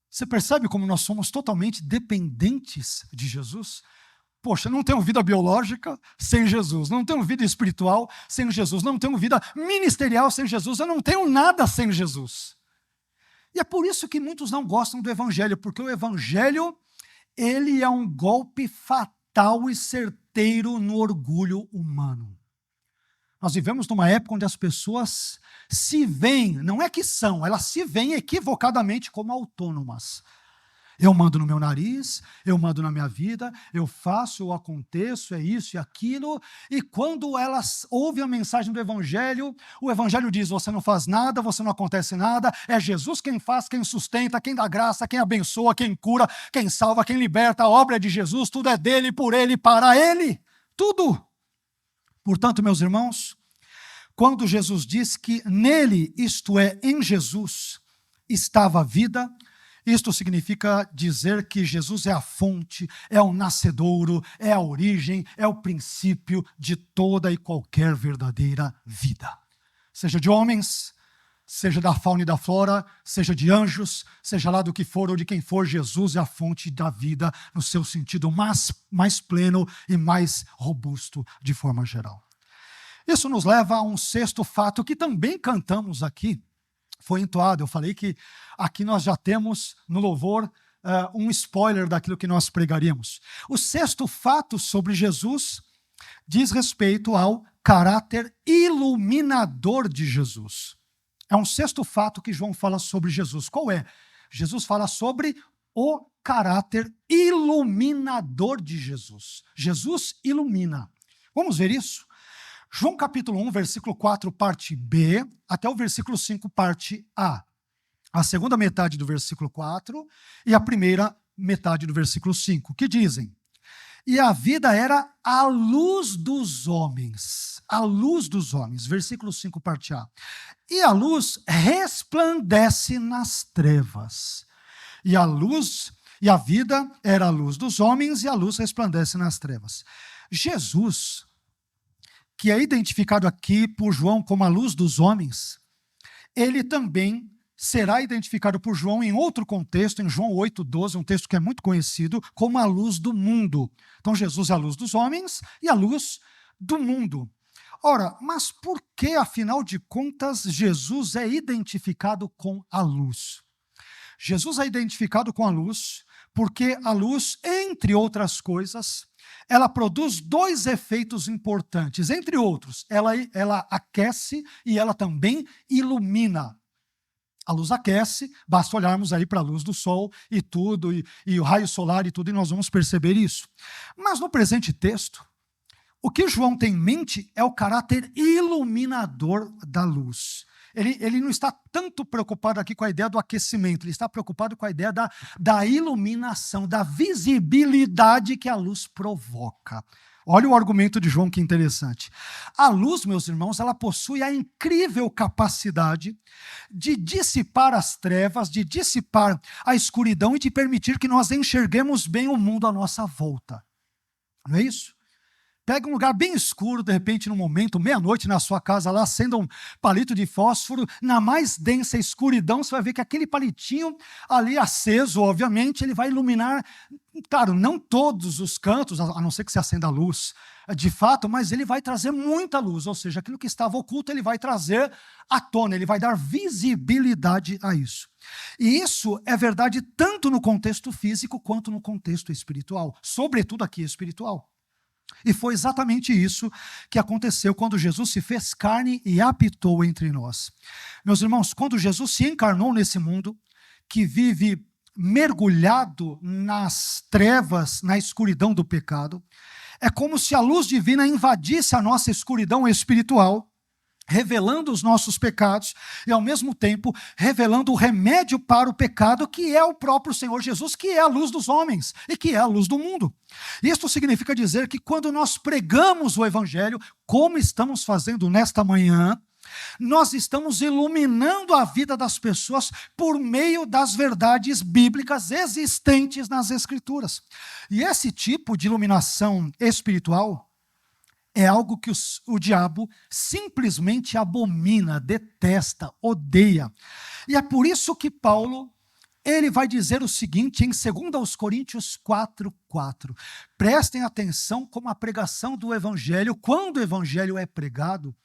Você percebe como nós somos totalmente dependentes de Jesus? Poxa, não tenho vida biológica sem Jesus, não tenho vida espiritual sem Jesus, não tenho vida ministerial sem Jesus, eu não tenho nada sem Jesus. E é por isso que muitos não gostam do Evangelho, porque o Evangelho, ele é um golpe fatal e certeiro no orgulho humano. Nós vivemos numa época onde as pessoas se veem, não é que são, elas se veem equivocadamente como autônomas. Eu mando no meu nariz, eu mando na minha vida, eu faço, eu aconteço, é isso e aquilo. E quando elas ouvem a mensagem do Evangelho, o Evangelho diz, você não faz nada, você não acontece nada, é Jesus quem faz, quem sustenta, quem dá graça, quem abençoa, quem cura, quem salva, quem liberta, a obra é de Jesus, tudo é dele, por ele, para ele, tudo. Portanto, meus irmãos, quando Jesus diz que nele, isto é, em Jesus, estava a vida, isto significa dizer que Jesus é a fonte, é o nascedouro, é a origem, é o princípio de toda e qualquer verdadeira vida. Seja de homens, seja da fauna e da flora, seja de anjos, seja lá do que for ou de quem for, Jesus é a fonte da vida no seu sentido mais pleno e mais robusto de forma geral. Isso nos leva a um sexto fato que também cantamos aqui. Foi entoado, eu falei que aqui nós já temos no louvor um spoiler daquilo que nós pregaríamos. O sexto fato sobre Jesus diz respeito ao caráter iluminador de Jesus. É um sexto fato que João fala sobre Jesus. Qual é? Jesus fala sobre o caráter iluminador de Jesus. Jesus ilumina. Vamos ver isso? João capítulo 1, versículo 4, parte B, até o versículo 5, parte A. A segunda metade do versículo 4 e a primeira metade do versículo 5, que dizem: e a vida era a luz dos homens. A luz dos homens. Versículo 5, parte A. E a luz resplandece nas trevas. E a vida era a luz dos homens, e a luz resplandece nas trevas. Jesus, que é identificado aqui por João como a luz dos homens, ele também será identificado por João em outro contexto, em João 8,12, um texto que é muito conhecido, como a luz do mundo. Então Jesus é a luz dos homens e a luz do mundo. Ora, mas por que, afinal de contas, Jesus é identificado com a luz? Jesus é identificado com a luz porque a luz, entre outras coisas, ela produz dois efeitos importantes. Entre outros, ela aquece e ela também ilumina. A luz aquece, basta olharmos aí para a luz do sol e tudo, e o raio solar e tudo, e nós vamos perceber isso. Mas no presente texto, o que João tem em mente é o caráter iluminador da luz. Ele não está tanto preocupado aqui com a ideia do aquecimento, ele está preocupado com a ideia da iluminação, da visibilidade que a luz provoca. Olha o argumento de João, que interessante. A luz, meus irmãos, ela possui a incrível capacidade de dissipar as trevas, de dissipar a escuridão e de permitir que nós enxerguemos bem o mundo à nossa volta. Não é isso? Pega um lugar bem escuro, de repente, num momento, meia-noite na sua casa, lá, acenda um palito de fósforo, na mais densa escuridão, você vai ver que aquele palitinho ali aceso, obviamente, ele vai iluminar, claro, não todos os cantos, a não ser que se acenda a luz, de fato, mas ele vai trazer muita luz, ou seja, aquilo que estava oculto, ele vai trazer à tona, ele vai dar visibilidade a isso. E isso é verdade tanto no contexto físico quanto no contexto espiritual, sobretudo aqui espiritual. E foi exatamente isso que aconteceu quando Jesus se fez carne e habitou entre nós. Meus irmãos, quando Jesus se encarnou nesse mundo, que vive mergulhado nas trevas, na escuridão do pecado, é como se a luz divina invadisse a nossa escuridão espiritual, revelando os nossos pecados e, ao mesmo tempo, revelando o remédio para o pecado, que é o próprio Senhor Jesus, que é a luz dos homens e que é a luz do mundo. Isto significa dizer que quando nós pregamos o Evangelho, como estamos fazendo nesta manhã, nós estamos iluminando a vida das pessoas por meio das verdades bíblicas existentes nas Escrituras. E esse tipo de iluminação espiritual é algo que o diabo simplesmente abomina, detesta, odeia. E é por isso que Paulo, ele vai dizer o seguinte em 2 Coríntios 4:4. Prestem atenção como a pregação do Evangelho, quando o Evangelho é pregado,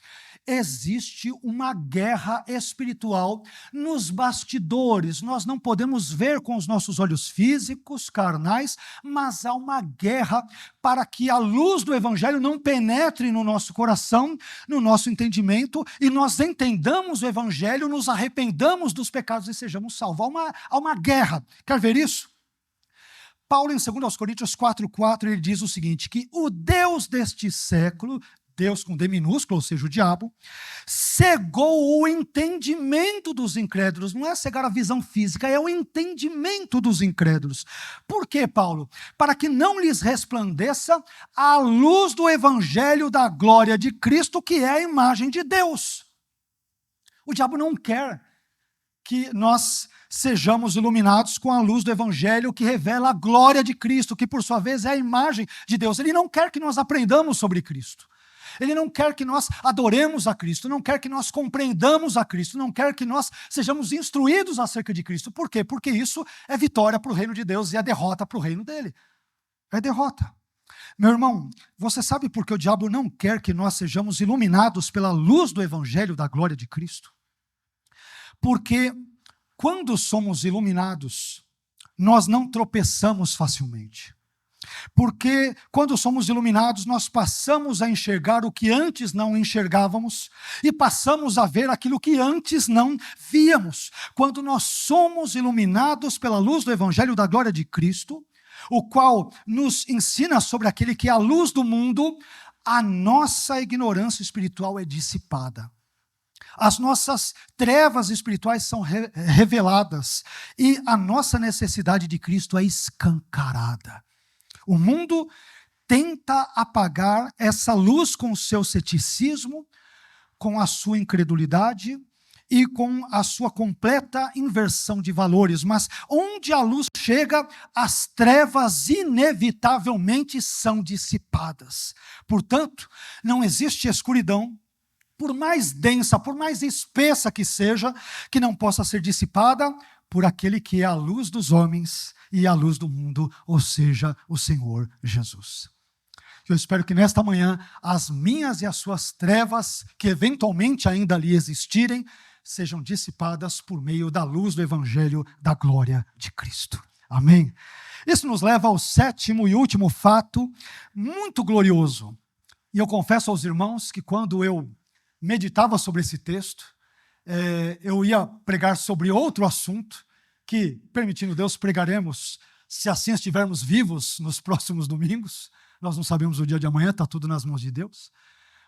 existe uma guerra espiritual nos bastidores. Nós não podemos ver com os nossos olhos físicos, carnais, mas há uma guerra para que a luz do Evangelho não penetre no nosso coração, no nosso entendimento, e nós entendamos o Evangelho, nos arrependamos dos pecados e sejamos salvos. Há uma guerra. Quer ver isso? Paulo, em 2 Coríntios 4:4, ele diz o seguinte, que o Deus deste século, Deus com D minúsculo, ou seja, o diabo, cegou o entendimento dos incrédulos. Não é cegar a visão física, é o entendimento dos incrédulos. Por quê, Paulo? Para que não lhes resplandeça a luz do Evangelho da glória de Cristo, que é a imagem de Deus. O diabo não quer que nós sejamos iluminados com a luz do Evangelho que revela a glória de Cristo, que por sua vez é a imagem de Deus. Ele não quer que nós aprendamos sobre Cristo. Ele não quer que nós adoremos a Cristo, não quer que nós compreendamos a Cristo, não quer que nós sejamos instruídos acerca de Cristo. Por quê? Porque isso é vitória para o reino de Deus e é derrota para o reino dele. É derrota. Meu irmão, você sabe por que o diabo não quer que nós sejamos iluminados pela luz do Evangelho da glória de Cristo? Porque quando somos iluminados, nós não tropeçamos facilmente. Porque quando somos iluminados, nós passamos a enxergar o que antes não enxergávamos e passamos a ver aquilo que antes não víamos. Quando nós somos iluminados pela luz do Evangelho da glória de Cristo, o qual nos ensina sobre aquele que é a luz do mundo, a nossa ignorância espiritual é dissipada. As nossas trevas espirituais são reveladas e a nossa necessidade de Cristo é escancarada. O mundo tenta apagar essa luz com o seu ceticismo, com a sua incredulidade e com a sua completa inversão de valores. Mas onde a luz chega, as trevas inevitavelmente são dissipadas. Portanto, não existe escuridão, por mais densa, por mais espessa que seja, que não possa ser dissipada por aquele que é a luz dos homens e a luz do mundo, ou seja, o Senhor Jesus. Eu espero que nesta manhã as minhas e as suas trevas, que eventualmente ainda ali existirem, sejam dissipadas por meio da luz do Evangelho da glória de Cristo. Amém? Isso nos leva ao 7º e último fato, muito glorioso. E eu confesso aos irmãos que quando eu meditava sobre esse texto, eu ia pregar sobre outro assunto, que, permitindo Deus, pregaremos, se assim estivermos vivos nos próximos domingos. Nós não sabemos o dia de amanhã, está tudo nas mãos de Deus.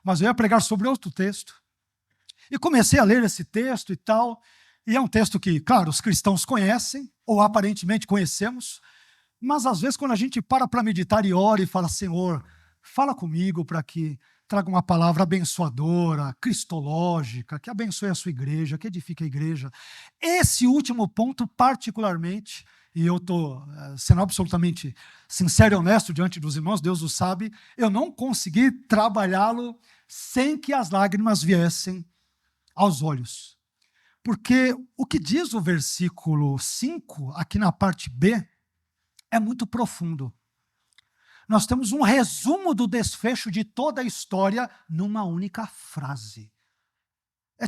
Mas eu ia pregar sobre outro texto. E comecei a ler esse texto e tal, e é um texto que, claro, os cristãos conhecem, ou aparentemente conhecemos, mas às vezes quando a gente para meditar e ora e fala, Senhor, fala comigo para que traga uma palavra abençoadora, cristológica, que abençoe a sua igreja, que edifique a igreja. Esse último ponto, particularmente, e eu estou sendo absolutamente sincero e honesto diante dos irmãos, Deus o sabe, eu não consegui trabalhá-lo sem que as lágrimas viessem aos olhos. Porque o que diz o versículo 5, aqui na parte B, é muito profundo. Nós temos um resumo do desfecho de toda a história numa única frase.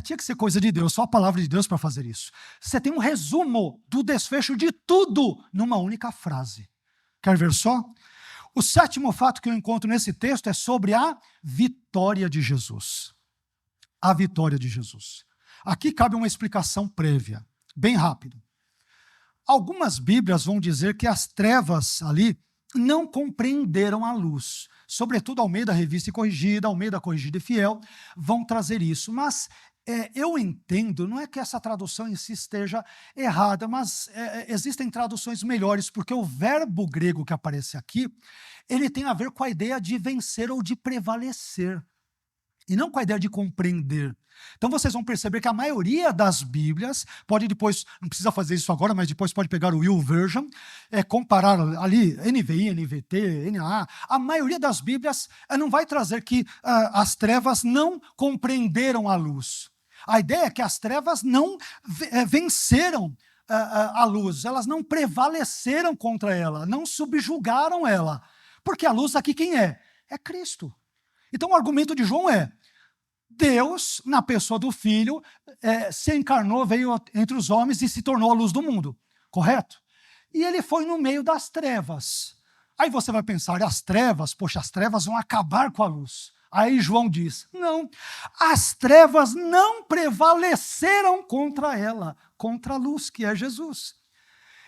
Tinha que ser coisa de Deus, só a palavra de Deus para fazer isso. Você tem um resumo do desfecho de tudo numa única frase. Quer ver só? O 7º fato que eu encontro nesse texto é sobre a vitória de Jesus. A vitória de Jesus. Aqui cabe uma explicação prévia, bem rápido. Algumas Bíblias vão dizer que as trevas ali não compreenderam a luz. Sobretudo Almeida Revista e Corrigida, Almeida Corrigida e Fiel, vão trazer isso. Mas eu entendo, não é que essa tradução em si esteja errada, mas existem traduções melhores, porque o verbo grego que aparece aqui, ele tem a ver com a ideia de vencer ou de prevalecer, e não com a ideia de compreender. Então vocês vão perceber que a maioria das Bíblias, pode depois, não precisa fazer isso agora, mas depois pode pegar o YouVersion, comparar ali NVI, NVT, NA, a maioria das Bíblias não vai trazer que as trevas não compreenderam a luz. A ideia é que as trevas não venceram a luz, elas não prevaleceram contra ela, não subjugaram ela, porque a luz aqui quem é? É Cristo. Então o argumento de João é: Deus, na pessoa do Filho, se encarnou, veio entre os homens e se tornou a luz do mundo, correto? E ele foi no meio das trevas. Aí você vai pensar, as trevas, poxa, as trevas vão acabar com a luz. Aí João diz, não, as trevas não prevaleceram contra ela, contra a luz, que é Jesus.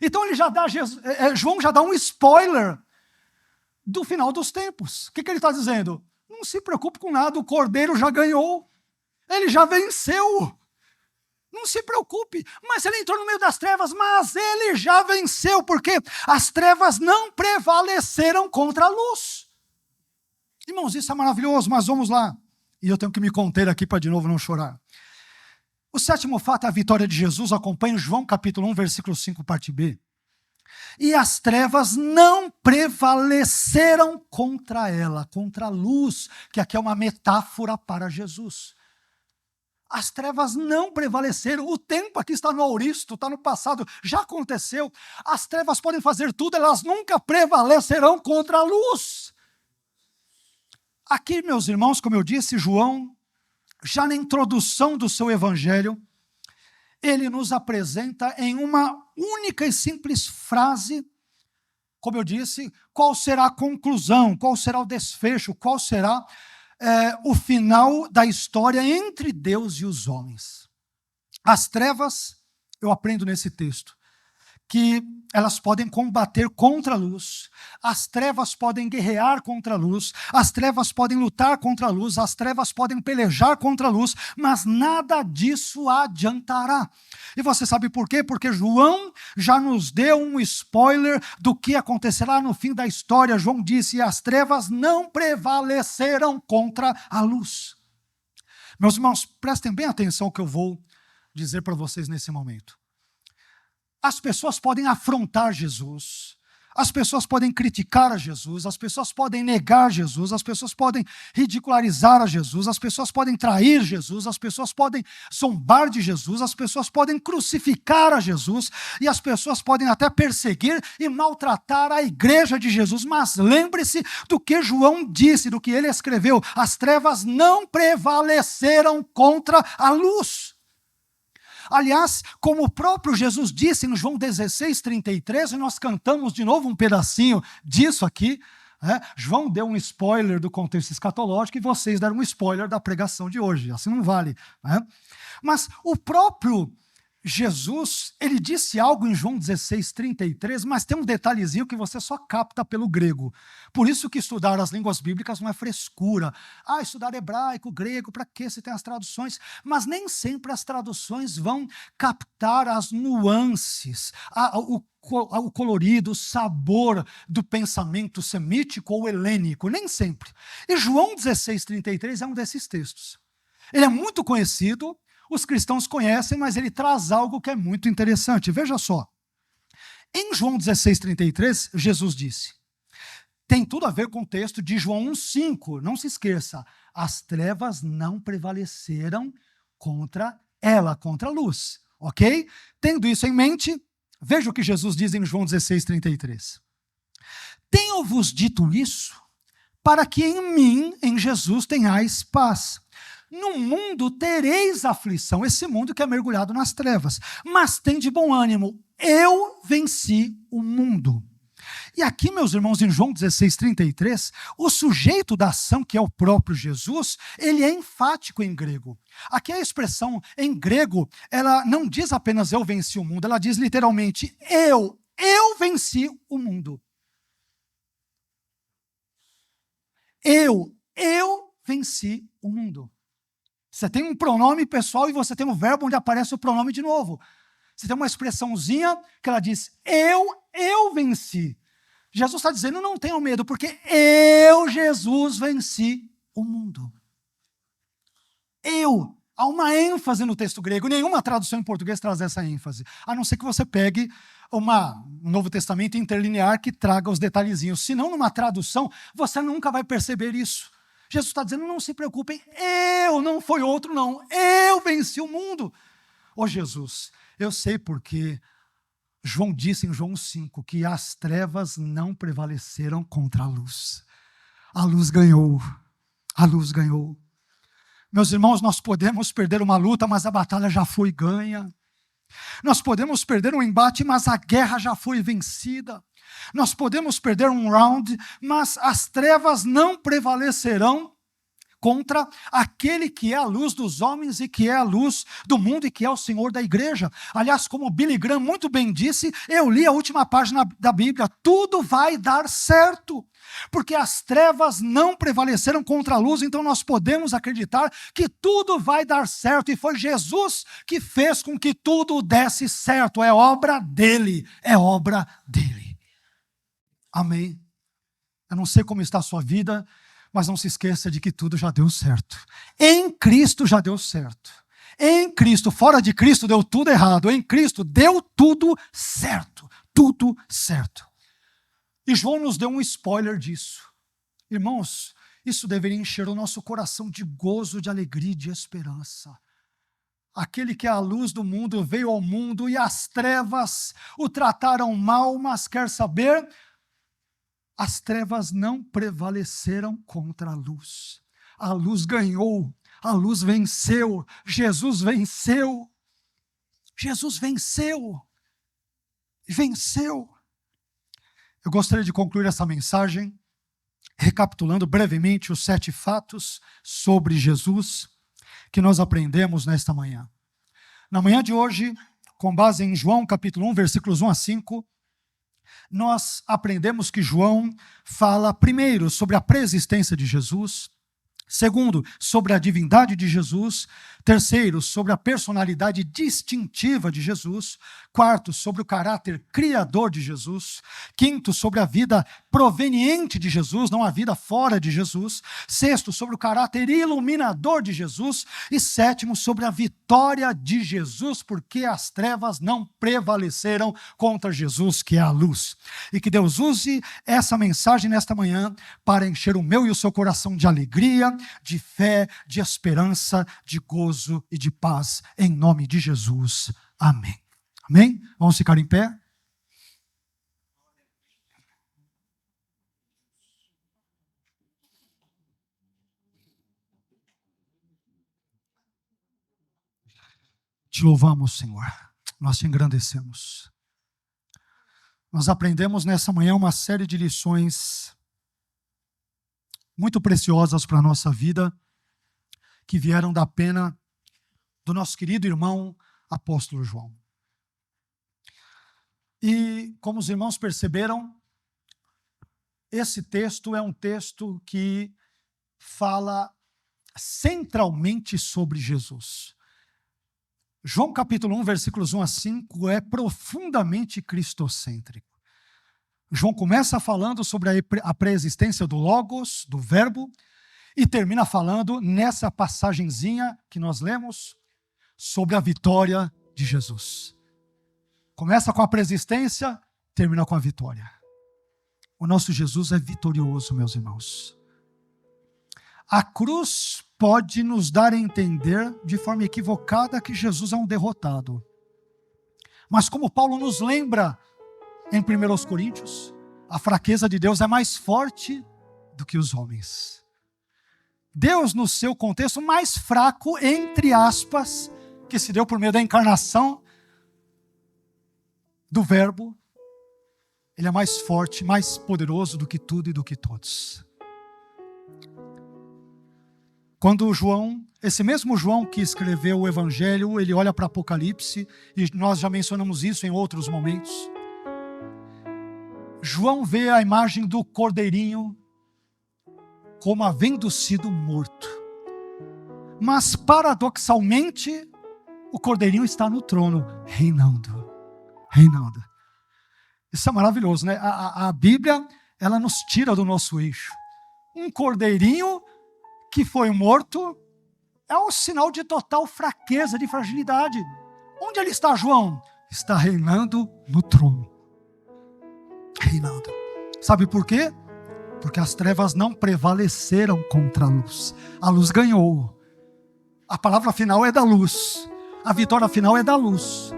Então ele já dá, João já dá um spoiler do final dos tempos. O que ele está dizendo? Não se preocupe com nada, o Cordeiro já ganhou, ele já venceu. Não se preocupe, mas ele entrou no meio das trevas, mas ele já venceu, porque as trevas não prevaleceram contra a luz. Irmãos, isso é maravilhoso, mas vamos lá. E eu tenho que me conter aqui para de novo não chorar. O sétimo fato é a vitória de Jesus, acompanha João capítulo 1, versículo 5, parte B. E as trevas não prevaleceram contra ela, contra a luz, que aqui é uma metáfora para Jesus. As trevas não prevaleceram, o tempo aqui está no auristo, está no passado, já aconteceu. As trevas podem fazer tudo, elas nunca prevalecerão contra a luz. Aqui, meus irmãos, como eu disse, João, já na introdução do seu evangelho, ele nos apresenta em uma única e simples frase, como eu disse, qual será a conclusão, qual será o desfecho, qual será o final da história entre Deus e os homens. As trevas, eu aprendo nesse texto, que elas podem combater contra a luz, as trevas podem guerrear contra a luz, as trevas podem lutar contra a luz, as trevas podem pelejar contra a luz, mas nada disso adiantará. E você sabe por quê? Porque João já nos deu um spoiler do que acontecerá no fim da história. João disse, as trevas não prevaleceram contra a luz. Meus irmãos, prestem bem atenção ao que eu vou dizer para vocês nesse momento. As pessoas podem afrontar Jesus, as pessoas podem criticar a Jesus, as pessoas podem negar Jesus, as pessoas podem ridicularizar a Jesus, as pessoas podem trair Jesus, as pessoas podem zombar de Jesus, as pessoas podem crucificar a Jesus e as pessoas podem até perseguir e maltratar a igreja de Jesus. Mas lembre-se do que João disse, do que ele escreveu: as trevas não prevaleceram contra a luz. Aliás, como o próprio Jesus disse em João 16:33, e nós cantamos de novo um pedacinho disso aqui, João deu um spoiler do contexto escatológico e vocês deram um spoiler da pregação de hoje, assim não vale. Mas o próprio Jesus, ele disse algo em João 16:33, mas tem um detalhezinho que você só capta pelo grego. Por isso que estudar as línguas bíblicas não é frescura. Estudar hebraico, grego, para que se tem as traduções? Mas nem sempre as traduções vão captar as nuances, o colorido, o sabor do pensamento semítico ou helênico, nem sempre. E João 16:33 é um desses textos. Ele é muito conhecido, os cristãos conhecem, mas ele traz algo que é muito interessante. Veja só, em João 16:33, Jesus disse, tem tudo a ver com o texto de João 1:5, não se esqueça, as trevas não prevaleceram contra ela, contra a luz, ok? Tendo isso em mente, veja o que Jesus diz em João 16:33. Tenho-vos dito isso, para que em mim, em Jesus, tenhais paz. No mundo tereis aflição, esse mundo que é mergulhado nas trevas, mas tem de bom ânimo, eu venci o mundo. E aqui, meus irmãos, em João 16:33, o sujeito da ação, que é o próprio Jesus, ele é enfático em grego. Aqui a expressão em grego, ela não diz apenas eu venci o mundo, ela diz literalmente eu venci o mundo. Eu venci o mundo. Você tem um pronome pessoal e você tem um verbo onde aparece o pronome de novo. Você tem uma expressãozinha que ela diz, eu venci. Jesus está dizendo, não tenham medo, porque eu, Jesus, venci o mundo. Há uma ênfase no texto grego, nenhuma tradução em português traz essa ênfase, a não ser que você pegue um Novo Testamento interlinear que traga os detalhezinhos, senão numa tradução você nunca vai perceber isso. Jesus está dizendo, não se preocupem, não foi outro não, eu venci o mundo. Ô Jesus, eu sei porque João disse em João 5 que as trevas não prevaleceram contra a luz. A luz ganhou, a luz ganhou. Meus irmãos, nós podemos perder uma luta, mas a batalha já foi ganha. Nós podemos perder um embate, mas a guerra já foi vencida. Nós podemos perder um round, mas as trevas não prevalecerão contra aquele que é a luz dos homens e que é a luz do mundo e que é o Senhor da igreja. Aliás, como Billy Graham muito bem disse, eu li a última página da Bíblia, tudo vai dar certo, porque as trevas não prevaleceram contra a luz, então nós podemos acreditar que tudo vai dar certo, e foi Jesus que fez com que tudo desse certo, é obra dele, é obra dele. Amém? Eu não sei como está a sua vida, mas não se esqueça de que tudo já deu certo. Em Cristo já deu certo. Em Cristo, fora de Cristo deu tudo errado. Em Cristo deu tudo certo. Tudo certo. E João nos deu um spoiler disso. Irmãos, isso deveria encher o nosso coração de gozo, de alegria e de esperança. Aquele que é a luz do mundo veio ao mundo e as trevas o trataram mal, mas quer saber? As trevas não prevaleceram contra a luz. A luz ganhou, a luz venceu, Jesus venceu. Jesus venceu. Venceu. Eu gostaria de concluir essa mensagem recapitulando brevemente os 7 fatos sobre Jesus que nós aprendemos nesta manhã. Na manhã de hoje, com base em João capítulo 1, versículos 1 a 5, nós aprendemos que João fala, primeiro, sobre a preexistência de Jesus. Segundo, sobre a divindade de Jesus. Terceiro, sobre a personalidade distintiva de Jesus. Quarto, sobre o caráter criador de Jesus. Quinto, sobre a vida proveniente de Jesus, não a vida fora de Jesus. Sexto, sobre o caráter iluminador de Jesus. E sétimo, sobre a vitória de Jesus, porque as trevas não prevaleceram contra Jesus, que é a luz. E que Deus use essa mensagem nesta manhã para encher o meu e o seu coração de alegria, de fé, de esperança, de gozo e de paz, em nome de Jesus. Amém. Amém? Vamos ficar em pé? Te louvamos, Senhor. Nós te engrandecemos. Nós aprendemos nessa manhã uma série de lições muito preciosas para a nossa vida, que vieram da pena do nosso querido irmão apóstolo João. E como os irmãos perceberam, esse texto é um texto que fala centralmente sobre Jesus. João capítulo 1, versículos 1 a 5 é profundamente cristocêntrico. João começa falando sobre a pré-existência do Logos, do Verbo, e termina falando nessa passagenzinha que nós lemos sobre a vitória de Jesus. Começa com a pré-existência, termina com a vitória. O nosso Jesus é vitorioso, meus irmãos. A cruz pode nos dar a entender de forma equivocada que Jesus é um derrotado. Mas como Paulo nos lembra em 1 Coríntios, a fraqueza de Deus é mais forte do que os homens. Deus, no seu contexto mais fraco, entre aspas, que se deu por meio da encarnação do Verbo, ele é mais forte, mais poderoso do que tudo e do que todos. Quando João, esse mesmo João que escreveu o Evangelho, ele olha para Apocalipse, e nós já mencionamos isso em outros momentos. João vê a imagem do cordeirinho como havendo sido morto. Mas, paradoxalmente, o Cordeirinho está no trono, reinando. Isso é maravilhoso, né? A Bíblia, ela nos tira do nosso eixo. Um Cordeirinho que foi morto é um sinal de total fraqueza, de fragilidade. Onde ele está, João? Está reinando no trono. Reinando. Sabe por quê? Porque as trevas não prevaleceram contra a luz. A luz ganhou. A palavra final é da luz. A vitória final é da luz.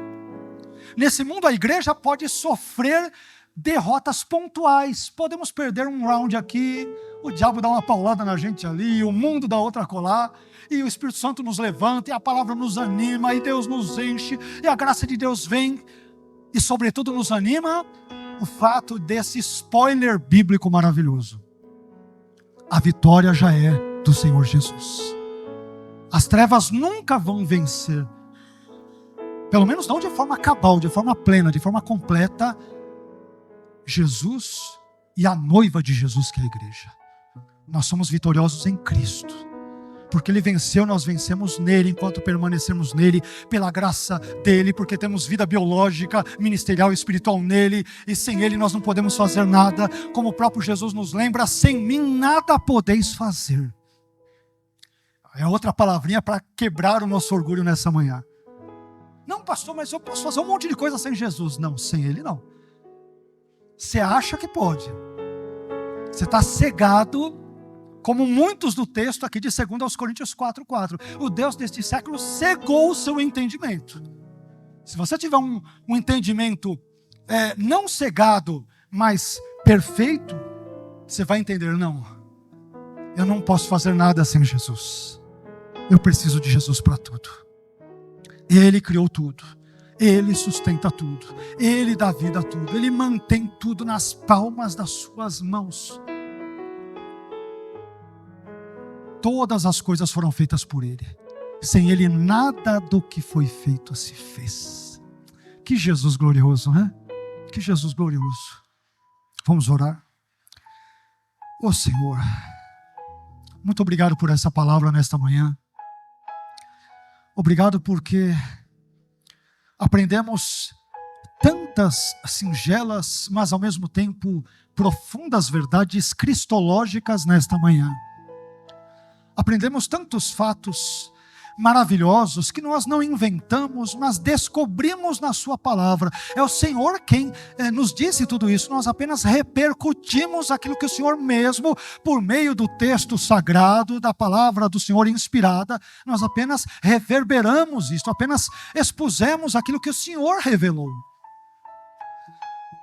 Nesse mundo a igreja pode sofrer derrotas pontuais. Podemos perder um round aqui, o diabo dá uma paulada na gente ali, o mundo dá outra colar, e o Espírito Santo nos levanta, e a palavra nos anima, e Deus nos enche, e a graça de Deus vem, e sobretudo nos anima o fato desse spoiler bíblico maravilhoso. A vitória já é do Senhor Jesus. As trevas nunca vão vencer, pelo menos não de forma cabal, de forma plena, de forma completa, Jesus e a noiva de Jesus, que é a igreja. Nós somos vitoriosos em Cristo, porque Ele venceu, nós vencemos nele, enquanto permanecemos nele, pela graça dele, porque temos vida biológica, ministerial e espiritual nele, e sem ele nós não podemos fazer nada, como o próprio Jesus nos lembra: sem mim nada podeis fazer. É outra palavrinha para quebrar o nosso orgulho nessa manhã. Não, pastor, mas eu posso fazer um monte de coisa sem Jesus. Não, sem ele não. Você acha que pode. Você está cegado, como muitos do texto aqui de 2 Coríntios 4:4. O Deus deste século cegou o seu entendimento. Se você tiver um entendimento não cegado, mas perfeito, você vai entender: não, eu não posso fazer nada sem Jesus. Eu preciso de Jesus para tudo. Ele criou tudo. Ele sustenta tudo. Ele dá vida a tudo. Ele mantém tudo nas palmas das suas mãos. Todas as coisas foram feitas por Ele. Sem Ele nada do que foi feito se fez. Que Jesus glorioso, né? Que Jesus glorioso. Vamos orar? Ô Senhor, muito obrigado por essa palavra nesta manhã. Obrigado porque aprendemos tantas singelas, mas ao mesmo tempo profundas verdades cristológicas nesta manhã. Aprendemos tantos fatos maravilhosos que nós não inventamos, mas descobrimos na sua palavra. É o Senhor quem nos disse tudo isso. Nós apenas repercutimos aquilo que o Senhor mesmo, por meio do texto sagrado, da palavra do Senhor inspirada, nós apenas reverberamos isso, apenas expusemos aquilo que o Senhor revelou.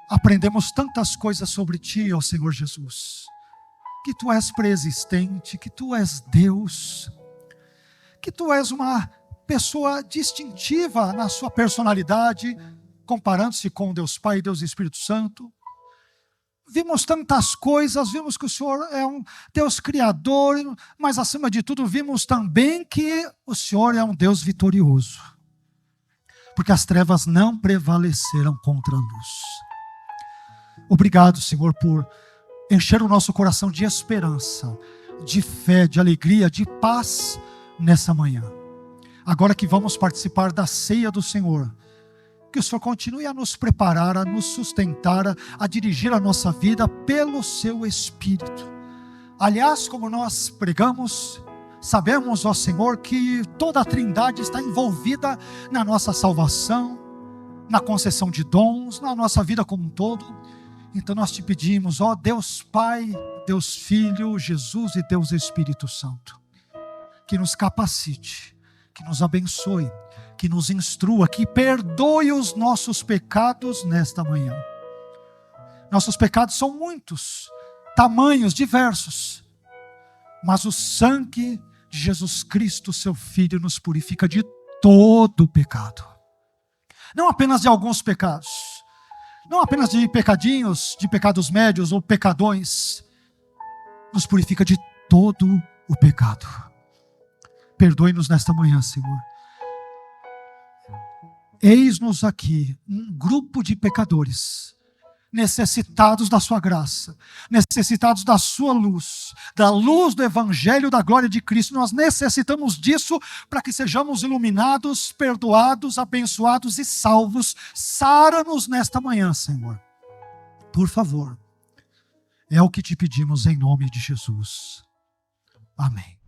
Aprendemos tantas coisas sobre Ti, ó Senhor Jesus, que Tu és preexistente, que Tu és Deus, que Tu és uma pessoa distintiva na sua personalidade, comparando-se com Deus Pai e Deus Espírito Santo. Vimos tantas coisas, vimos que o Senhor é um Deus criador, mas acima de tudo vimos também que o Senhor é um Deus vitorioso, porque as trevas não prevaleceram contra a luz. Obrigado, Senhor, por encher o nosso coração de esperança, de fé, de alegria, de paz nessa manhã. Agora que vamos participar da ceia do Senhor, que o Senhor continue a nos preparar, a nos sustentar, a dirigir a nossa vida pelo seu Espírito. Aliás, como nós pregamos, sabemos, ó Senhor, que toda a Trindade está envolvida na nossa salvação, na concessão de dons, na nossa vida como um todo. Então nós te pedimos, ó Deus Pai, Deus Filho, Jesus e Deus Espírito Santo, que nos capacite, que nos abençoe, que nos instrua, que perdoe os nossos pecados nesta manhã. Nossos pecados são muitos, tamanhos diversos, mas o sangue de Jesus Cristo, seu Filho, nos purifica de todo o pecado. Não apenas de alguns pecados, não apenas de pecadinhos, de pecados médios ou pecadões, nos purifica de todo o pecado. Perdoe-nos nesta manhã, Senhor. Eis-nos aqui, um grupo de pecadores, necessitados da sua graça, necessitados da sua luz, da luz do Evangelho da glória de Cristo. Nós necessitamos disso para que sejamos iluminados, perdoados, abençoados e salvos. Sara-nos nesta manhã, Senhor. Por favor. É o que te pedimos em nome de Jesus. Amém.